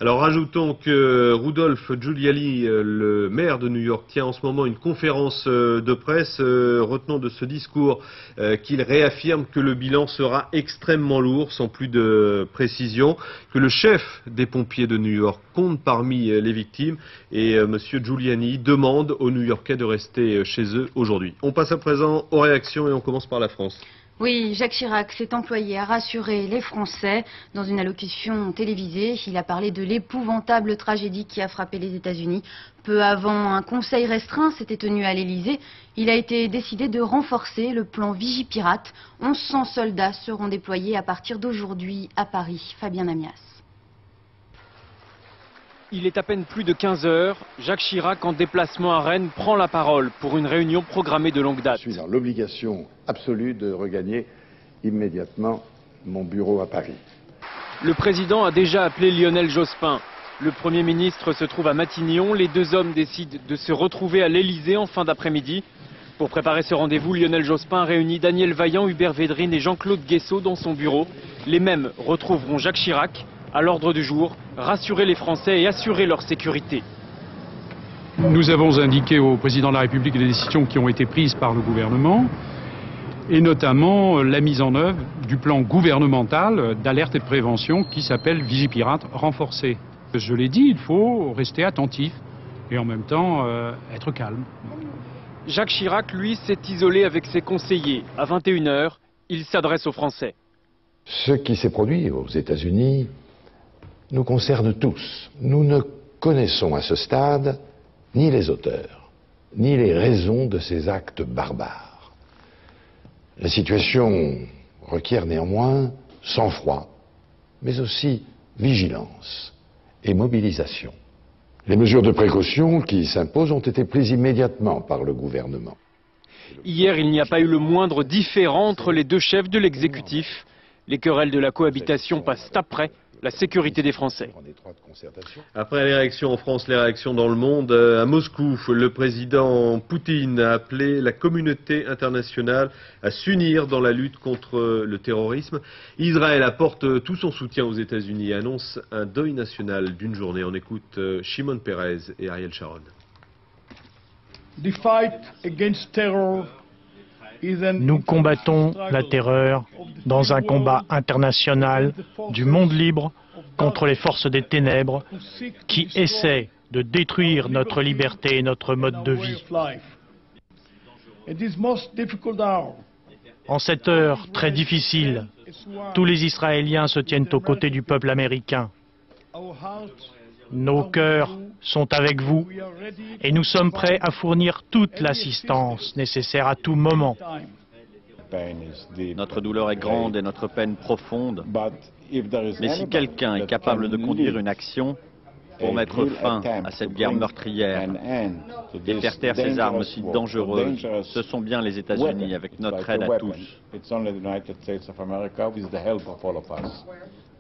Alors rajoutons que Rudolph Giuliani, le maire de New York, tient en ce moment une conférence de presse. Retenons de ce discours qu'il réaffirme que le bilan sera extrêmement lourd, sans plus de précision, que le chef des pompiers de New York compte parmi les victimes et monsieur Giuliani demande aux New-Yorkais de rester chez eux aujourd'hui. On passe à présent aux réactions et on commence par la France. Oui, Jacques Chirac s'est employé à rassurer les Français. Dans une allocution télévisée, il a parlé de l'épouvantable tragédie qui a frappé les États-Unis. Peu avant, un conseil restreint s'était tenu à l'Élysée. Il a été décidé de renforcer le plan Vigipirate. 1100 soldats seront déployés à partir d'aujourd'hui à Paris. Fabien Amias. Il est à peine plus de 15 heures. Jacques Chirac, en déplacement à Rennes, prend la parole pour une réunion programmée de longue date. Je suis dans l'obligation absolue de regagner immédiatement mon bureau à Paris. Le président a déjà appelé Lionel Jospin. Le Premier ministre se trouve à Matignon. Les deux hommes décident de se retrouver à l'Élysée en fin d'après-midi. Pour préparer ce rendez-vous, Lionel Jospin réunit Daniel Vaillant, Hubert Védrine et Jean-Claude Guessot dans son bureau. Les mêmes retrouveront Jacques Chirac. À l'ordre du jour, rassurer les Français et assurer leur sécurité. Nous avons indiqué au président de la République les décisions qui ont été prises par le gouvernement, et notamment la mise en œuvre du plan gouvernemental d'alerte et de prévention qui s'appelle Vigipirate renforcé. Je l'ai dit, il faut rester attentif et en même temps être calme. Jacques Chirac, lui, s'est isolé avec ses conseillers. À 21 h, il s'adresse aux Français. Ce qui s'est produit aux États-Unis nous concerne tous. Nous ne connaissons à ce stade ni les auteurs, ni les raisons de ces actes barbares. La situation requiert néanmoins sang-froid, mais aussi vigilance et mobilisation. Les mesures de précaution qui s'imposent ont été prises immédiatement par le gouvernement. Hier, il n'y a pas eu le moindre différend entre les deux chefs de l'exécutif. Les querelles de la cohabitation passent après la sécurité des Français. Après les réactions en France, les réactions dans le monde, à Moscou, le président Poutine a appelé la communauté internationale à s'unir dans la lutte contre le terrorisme. Israël apporte tout son soutien aux États-Unis et annonce un deuil national d'une journée. On écoute Shimon Peres et Ariel Sharon. The fight against terror. Nous combattons la terreur dans un combat international du monde libre contre les forces des ténèbres qui essaient de détruire notre liberté et notre mode de vie. En cette heure très difficile, tous les Israéliens se tiennent aux côtés du peuple américain. Nos cœurs sont avec vous et nous sommes prêts à fournir toute l'assistance nécessaire à tout moment. Notre douleur est grande et notre peine profonde. Mais si quelqu'un est capable de conduire une action pour mettre fin à cette guerre meurtrière et faire taire ces armes si dangereuses, ce sont bien les États-Unis avec notre aide à tous.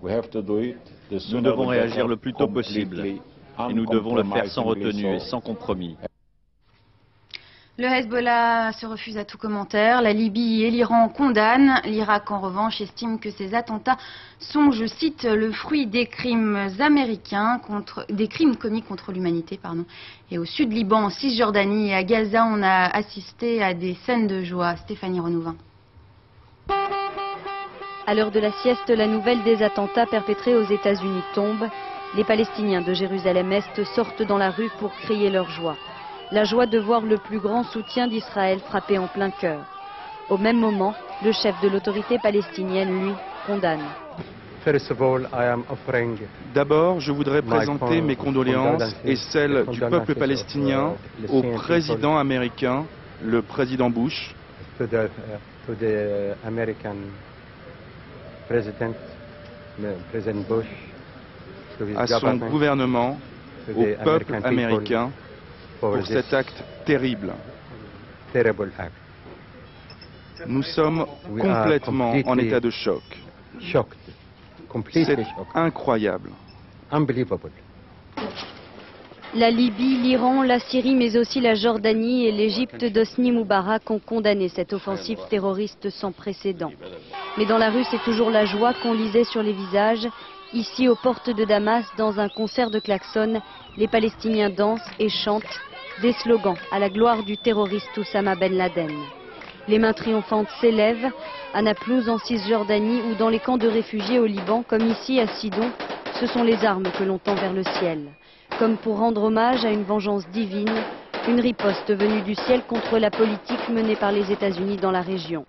Nous devons réagir le plus tôt possible et nous devons le faire sans retenue et sans compromis. Le Hezbollah se refuse à tout commentaire. La Libye et l'Iran condamnent. L'Irak, en revanche, estime que ces attentats sont, je cite, le fruit des crimes américains, des crimes commis contre l'humanité. Et au sud Liban, en Cisjordanie et à Gaza, on a assisté à des scènes de joie. Stéphanie Renouvin. À l'heure de la sieste, la nouvelle des attentats perpétrés aux États-Unis tombe. Les Palestiniens de Jérusalem-Est sortent dans la rue pour crier leur joie. La joie de voir le plus grand soutien d'Israël frapper en plein cœur. Au même moment, le chef de l'autorité palestinienne, lui, condamne. D'abord, je voudrais présenter mes condoléances et celles du peuple palestinien au président américain, le président Bush, à son gouvernement, au peuple américain, pour cet acte terrible. Nous sommes complètement en état de choc. C'est incroyable. La Libye, l'Iran, la Syrie, mais aussi la Jordanie et l'Égypte d'Hosni Moubarak ont condamné cette offensive terroriste sans précédent. Mais dans la rue, c'est toujours la joie qu'on lisait sur les visages. Ici, aux portes de Damas, dans un concert de klaxons, les Palestiniens dansent et chantent des slogans à la gloire du terroriste Oussama Ben Laden. Les mains triomphantes s'élèvent à Naplouse en Cisjordanie ou dans les camps de réfugiés au Liban, comme ici à Sidon, ce sont les armes que l'on tend vers le ciel. Comme pour rendre hommage à une vengeance divine, une riposte venue du ciel contre la politique menée par les États-Unis dans la région.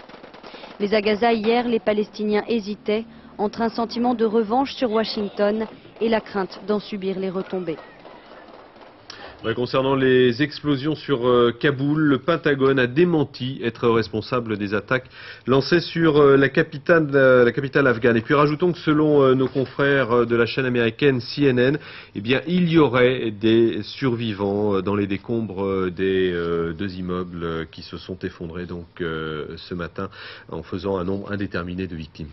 Mais à Gaza, hier, les Palestiniens hésitaient entre un sentiment de revanche sur Washington et la crainte d'en subir les retombées. Ouais, concernant les explosions sur Kaboul, le Pentagone a démenti être responsable des attaques lancées sur la capitale afghane. Et puis rajoutons que selon nos confrères de la chaîne américaine CNN, eh bien, il y aurait des survivants dans les décombres des deux immeubles qui se sont effondrés donc ce matin en faisant un nombre indéterminé de victimes.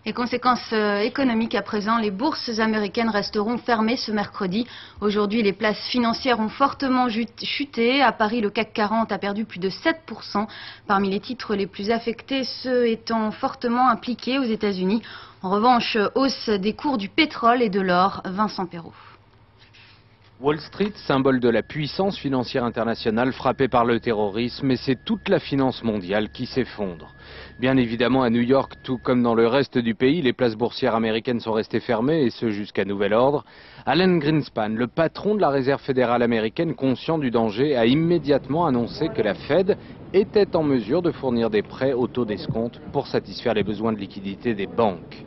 Et conséquences économiques à présent, les bourses américaines resteront fermées ce mercredi. Aujourd'hui, les places financières ont fortement chuté. À Paris, le CAC 40 a perdu plus de 7%. Parmi les titres les plus affectés, ceux étant fortement impliqués aux États-Unis. En revanche, hausse des cours du pétrole et de l'or. Vincent Perrault. Wall Street, symbole de la puissance financière internationale frappée par le terrorisme, et c'est toute la finance mondiale qui s'effondre. Bien évidemment, à New York, tout comme dans le reste du pays, les places boursières américaines sont restées fermées, et ce jusqu'à nouvel ordre. Alan Greenspan, le patron de la Réserve fédérale américaine, conscient du danger, a immédiatement annoncé que la Fed était en mesure de fournir des prêts au taux d'escompte pour satisfaire les besoins de liquidité des banques.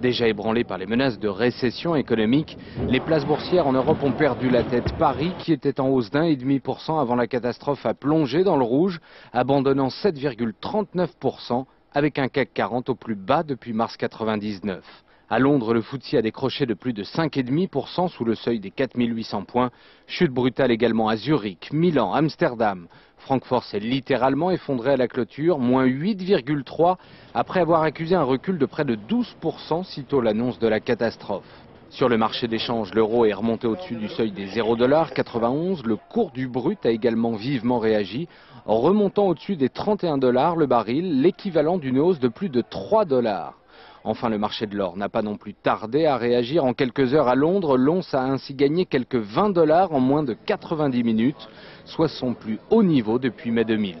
Déjà ébranlées par les menaces de récession économique, les places boursières en Europe ont perdu la tête. Paris, qui était en hausse d'1,5% avant la catastrophe, a plongé dans le rouge, abandonnant 7,39% avec un CAC 40 au plus bas depuis mars 99. À Londres, le FTSE a décroché de plus de 5,5% sous le seuil des 4800 points. Chute brutale également à Zurich, Milan, Amsterdam. Francfort s'est littéralement effondré à la clôture, moins 8,3% après avoir accusé un recul de près de 12% sitôt l'annonce de la catastrophe. Sur le marché d'échange, l'euro est remonté au-dessus du seuil des 0,91 $. Le cours du brut a également vivement réagi, en remontant au-dessus des 31 $ le baril, l'équivalent d'une hausse de plus de 3 $. Enfin, le marché de l'or n'a pas non plus tardé à réagir. En quelques heures à Londres, l'once a ainsi gagné quelques 20 $ en moins de 90 minutes, soit son plus haut niveau depuis mai 2000.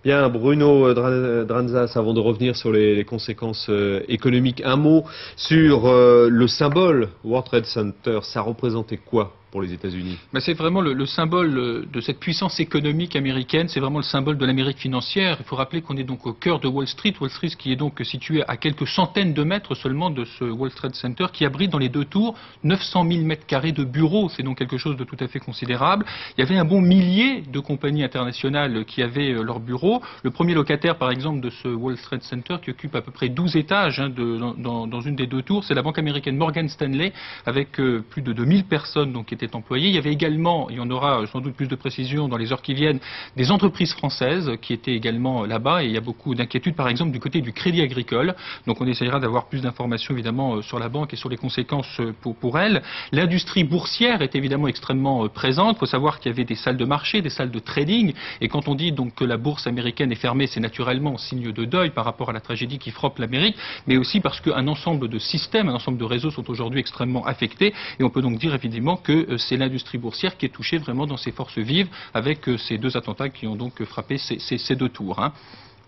Bien, Bruno Dranzas, avant de revenir sur les conséquences économiques, un mot sur le symbole World Trade Center. Ça représentait quoi pour les États-Unis? C'est vraiment le symbole de cette puissance économique américaine, c'est vraiment le symbole de l'Amérique financière. Il faut rappeler qu'on est donc au cœur de Wall Street qui est donc situé à quelques centaines de mètres seulement de ce World Trade Center, qui abrite dans les deux tours 900 000 mètres carrés de bureaux. C'est donc quelque chose de tout à fait considérable. Il y avait un bon millier de compagnies internationales qui avaient leurs bureaux. Le premier locataire, par exemple, de ce World Trade Center, qui occupe à peu près 12 étages dans une des deux tours, c'est la banque américaine Morgan Stanley, avec plus de 2000 personnes donc, qui étaient employés. Il y avait également, il y en aura sans doute plus de précisions dans les heures qui viennent, des entreprises françaises qui étaient également là-bas, et il y a beaucoup d'inquiétudes par exemple du côté du Crédit Agricole. Donc on essaiera d'avoir plus d'informations évidemment sur la banque et sur les conséquences pour elle. L'industrie boursière est évidemment extrêmement présente. Il faut savoir qu'il y avait des salles de marché, des salles de trading, et quand on dit donc que la bourse américaine est fermée, c'est naturellement signe de deuil par rapport à la tragédie qui frappe l'Amérique, mais aussi parce qu'un ensemble de systèmes, un ensemble de réseaux sont aujourd'hui extrêmement affectés, et on peut donc dire évidemment que c'est l'industrie boursière qui est touchée vraiment dans ses forces vives avec ces deux attentats qui ont donc frappé ces deux tours.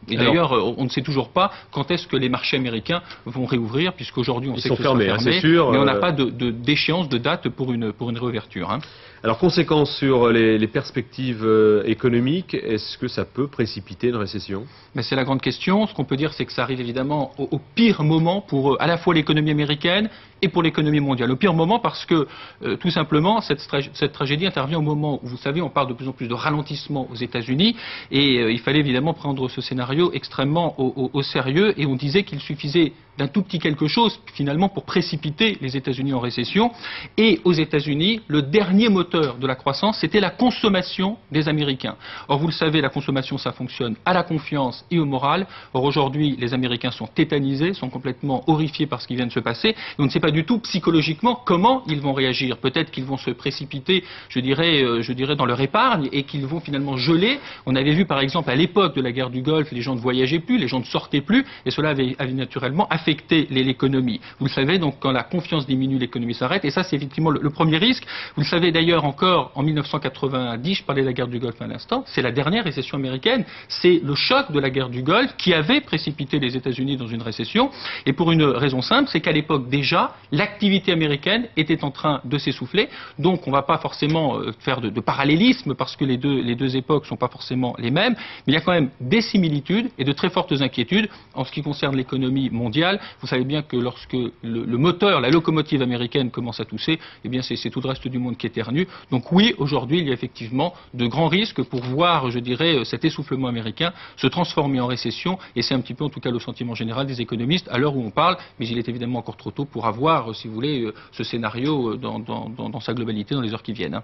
Et d'ailleurs, on ne sait toujours pas quand est-ce que les marchés américains vont réouvrir, puisqu'aujourd'hui on sait qu'ils sont fermés, c'est sûr, mais on n'a pas d'échéance de date pour une réouverture. Alors, conséquences sur les perspectives économiques, est-ce que ça peut précipiter une récession? C'est la grande question. Ce qu'on peut dire, c'est que ça arrive évidemment au pire moment pour à la fois l'économie américaine et pour l'économie mondiale. Au pire moment parce que, tout simplement, cette tragédie intervient au moment où, vous savez, on parle de plus en plus de ralentissement aux États-Unis, et il fallait évidemment prendre ce scénario scénario extrêmement au sérieux et on disait qu'il suffisait d'un tout petit quelque chose finalement pour précipiter les États-Unis en récession. Et aux États-Unis, le dernier moteur de la croissance, c'était la consommation des Américains. Or, vous le savez, la consommation, ça fonctionne à la confiance et au moral. Or, aujourd'hui, les Américains sont tétanisés, sont complètement horrifiés par ce qui vient de se passer. Et on ne sait pas du tout psychologiquement comment ils vont réagir. Peut-être qu'ils vont se précipiter, je dirais, dans leur épargne et qu'ils vont finalement geler. On avait vu, par exemple, à l'époque de la guerre du Golfe, les gens ne voyageaient plus, les gens ne sortaient plus, et cela avait naturellement affecté l'économie. Vous le savez, donc quand la confiance diminue, l'économie s'arrête, et ça c'est effectivement le premier risque. Vous le savez d'ailleurs encore, en 1990, je parlais de la guerre du Golfe à l'instant, c'est la dernière récession américaine, c'est le choc de la guerre du Golfe qui avait précipité les États-Unis dans une récession, et pour une raison simple, c'est qu'à l'époque déjà, l'activité américaine était en train de s'essouffler, donc on ne va pas forcément faire de parallélisme parce que les deux époques ne sont pas forcément les mêmes, mais il y a quand même des similitudes et de très fortes inquiétudes en ce qui concerne l'économie mondiale. Vous savez bien que lorsque le moteur, la locomotive américaine commence à tousser, eh bien c'est tout le reste du monde qui éternue. Donc oui, aujourd'hui, il y a effectivement de grands risques pour voir, je dirais, cet essoufflement américain se transformer en récession, et c'est un petit peu en tout cas le sentiment général des économistes à l'heure où on parle, mais il est évidemment encore trop tôt pour avoir, si vous voulez, ce scénario dans sa globalité dans les heures qui viennent.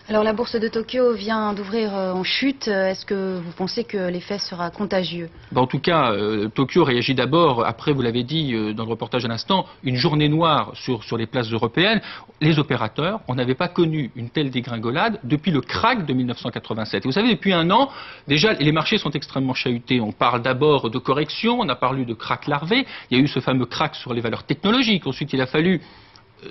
Alors la bourse de Tokyo vient d'ouvrir en chute. Est-ce que vous pensez que l'effet sera contagieux? En tout cas, Tokyo réagit d'abord, après, vous l'avez dit dans le reportage à l'instant, une journée noire sur les places européennes. Les opérateurs, on n'avait pas connu une telle dégringolade depuis le krach de 1987. Et vous savez, depuis un an, déjà, les marchés sont extrêmement chahutés. On parle d'abord de correction, on a parlé de krach larvé. Il y a eu ce fameux krach sur les valeurs technologiques. Ensuite, il a fallu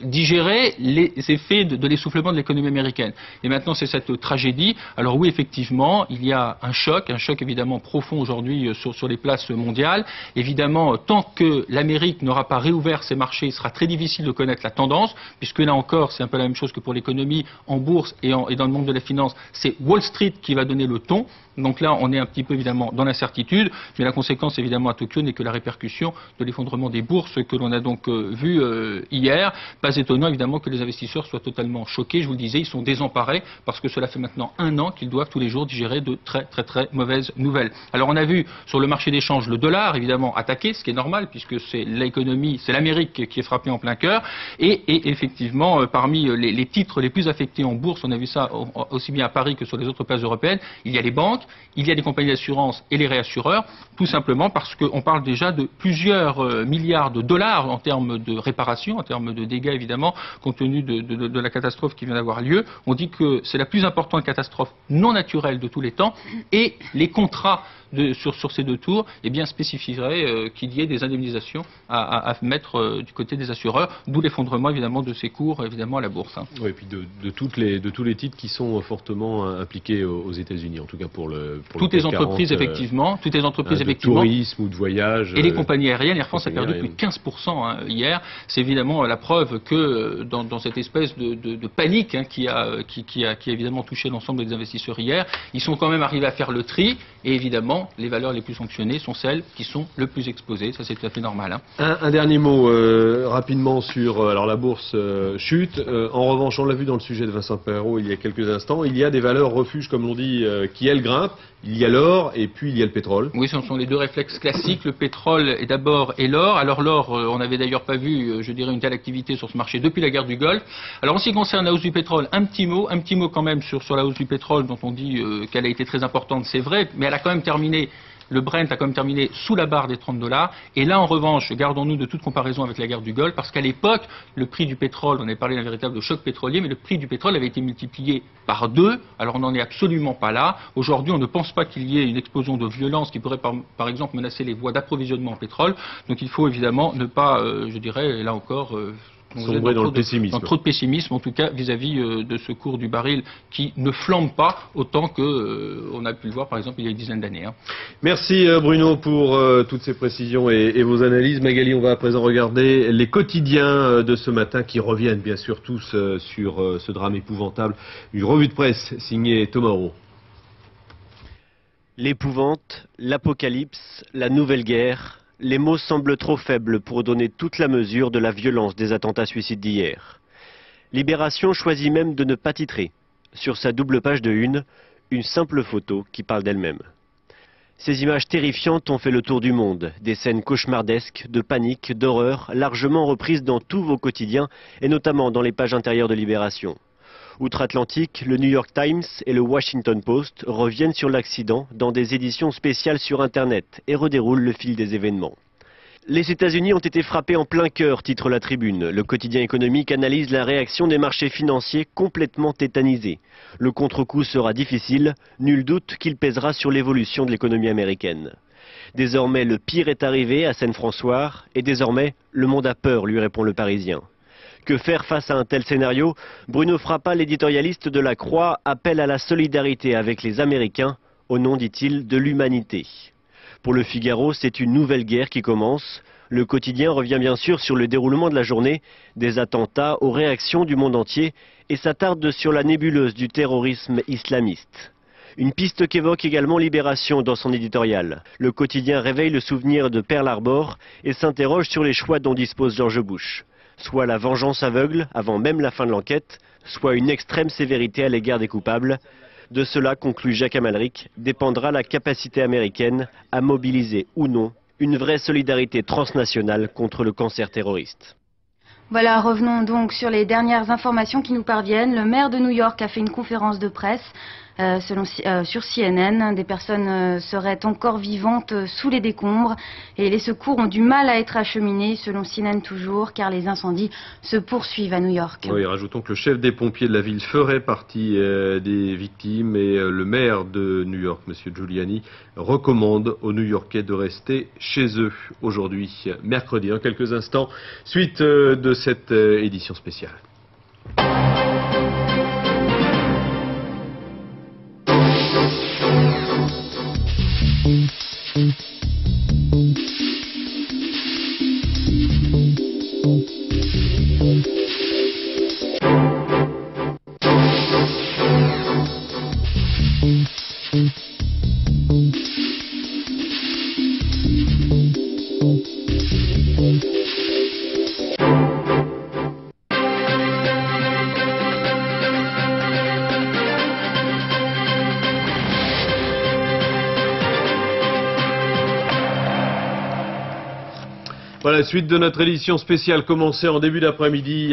digérer les effets de l'essoufflement de l'économie américaine. Et maintenant, c'est cette tragédie. Alors oui, effectivement, il y a un choc évidemment profond aujourd'hui sur les places mondiales. Évidemment, tant que l'Amérique n'aura pas réouvert ses marchés, il sera très difficile de connaître la tendance, puisque là encore, c'est un peu la même chose que pour l'économie, en bourse et dans le monde de la finance, c'est Wall Street qui va donner le ton. Donc là, on est un petit peu évidemment dans l'incertitude, mais la conséquence évidemment à Tokyo n'est que la répercussion de l'effondrement des bourses que l'on a donc vu hier. Pas étonnant évidemment que les investisseurs soient totalement choqués. Je vous le disais, ils sont désemparés parce que cela fait maintenant un an qu'ils doivent tous les jours digérer de très mauvaises nouvelles. Alors on a vu sur le marché d'échange le dollar évidemment attaqué, ce qui est normal puisque c'est l'économie, c'est l'Amérique qui est frappée en plein cœur. Et effectivement, parmi les titres les plus affectés en bourse, on a vu ça aussi bien à Paris que sur les autres places européennes, il y a les banques, il y a les compagnies d'assurance et les réassureurs, tout simplement parce qu'on parle déjà de plusieurs milliards de dollars en termes de réparation, en termes de dégâts évidemment, compte tenu de la catastrophe qui vient d'avoir lieu. On dit que c'est la plus importante catastrophe non naturelle de tous les temps, et les contrats sur ces deux tours eh bien, spécifieraient qu'il y ait des indemnisations à mettre du côté des assureurs, d'où l'effondrement évidemment de ces cours évidemment à la bourse. Oui, et puis de tous les titres qui sont fortement impliqués aux États-Unis, en tout cas pour toutes les entreprises 40, effectivement, toutes les entreprises de effectivement, tourisme ou de voyage, et les compagnies aériennes. Air France a perdu plus de 15% hier. C'est évidemment la preuve que dans cette espèce de panique qui a évidemment touché l'ensemble des investisseurs hier, ils sont quand même arrivés à faire le tri, et évidemment les valeurs les plus sanctionnées sont celles qui sont le plus exposées. Ça, c'est tout à fait normal. Un dernier mot rapidement sur alors la bourse chute. En revanche, on l'a vu dans le sujet de Vincent Perrault il y a quelques instants, il y a des valeurs refuges, comme l'on dit, qui elles grimpent. Il y a l'or et puis il y a le pétrole. Oui, ce sont les deux réflexes classiques. Le pétrole est d'abord et l'or. Alors l'or, on n'avait d'ailleurs pas vu, je dirais, une telle activité sur ce marché depuis la guerre du Golfe. Alors en ce qui concerne la hausse du pétrole, un petit mot quand même sur la hausse du pétrole dont on dit qu'elle a été très importante, c'est vrai, mais elle a quand même terminé. Le Brent a quand même terminé sous la barre des $30. Et là, en revanche, gardons-nous de toute comparaison avec la guerre du Golfe, parce qu'à l'époque, le prix du pétrole, on avait parlé d'un véritable choc pétrolier, mais le prix du pétrole avait été multiplié par 2. Alors on n'en est absolument pas là. Aujourd'hui, on ne pense pas qu'il y ait une explosion de violence qui pourrait, par exemple, menacer les voies d'approvisionnement en pétrole. Donc il faut évidemment ne pas, je dirais, là encore... sombrer dans le pessimisme. Dans trop de pessimisme, en tout cas vis-à-vis de ce cours du baril qui ne flambe pas autant que on a pu le voir par exemple il y a une dizaine d'années. Merci Bruno pour toutes ces précisions et vos analyses. Magali, on va à présent regarder les quotidiens de ce matin qui reviennent bien sûr tous sur ce drame épouvantable. Une revue de presse signée Thomas Roux. L'épouvante, l'apocalypse, la nouvelle guerre. Les mots semblent trop faibles pour donner toute la mesure de la violence des attentats suicides d'hier. Libération choisit même de ne pas titrer. Sur sa double page de une simple photo qui parle d'elle-même. Ces images terrifiantes ont fait le tour du monde. Des scènes cauchemardesques, de panique, d'horreur, largement reprises dans tous vos quotidiens et notamment dans les pages intérieures de Libération. Outre-Atlantique, le New York Times et le Washington Post reviennent sur l'accident dans des éditions spéciales sur Internet et redéroulent le fil des événements. Les États-Unis ont été frappés en plein cœur, titre la Tribune. Le quotidien économique analyse la réaction des marchés financiers complètement tétanisés. Le contre-coup sera difficile, nul doute qu'il pèsera sur l'évolution de l'économie américaine. Désormais, le pire est arrivé à Seine-François et désormais, le monde a peur, lui répond le Parisien. Que faire face à un tel scénario? Bruno Frappa, l'éditorialiste de La Croix, appelle à la solidarité avec les Américains, au nom, dit-il, de l'humanité. Pour le Figaro, c'est une nouvelle guerre qui commence. Le quotidien revient bien sûr sur le déroulement de la journée, des attentats aux réactions du monde entier et s'attarde sur la nébuleuse du terrorisme islamiste. Une piste qu'évoque également Libération dans son éditorial. Le quotidien réveille le souvenir de Pearl Harbor et s'interroge sur les choix dont dispose George Bush. Soit la vengeance aveugle avant même la fin de l'enquête, soit une extrême sévérité à l'égard des coupables. De cela, conclut Jacques Amalric, dépendra la capacité américaine à mobiliser ou non une vraie solidarité transnationale contre le cancer terroriste. Voilà, revenons donc sur les dernières informations qui nous parviennent. Le maire de New York a fait une conférence de presse sur CNN. Des personnes seraient encore vivantes sous les décombres et les secours ont du mal à être acheminés, selon CNN toujours, car les incendies se poursuivent à New York. Oui, rajoutons que le chef des pompiers de la ville ferait partie des victimes et le maire de New York, M. Giuliani, recommande aux New-Yorkais de rester chez eux aujourd'hui, mercredi, dans quelques instants, suite de cette édition spéciale. Voilà, suite de notre édition spéciale commencée en début d'après-midi.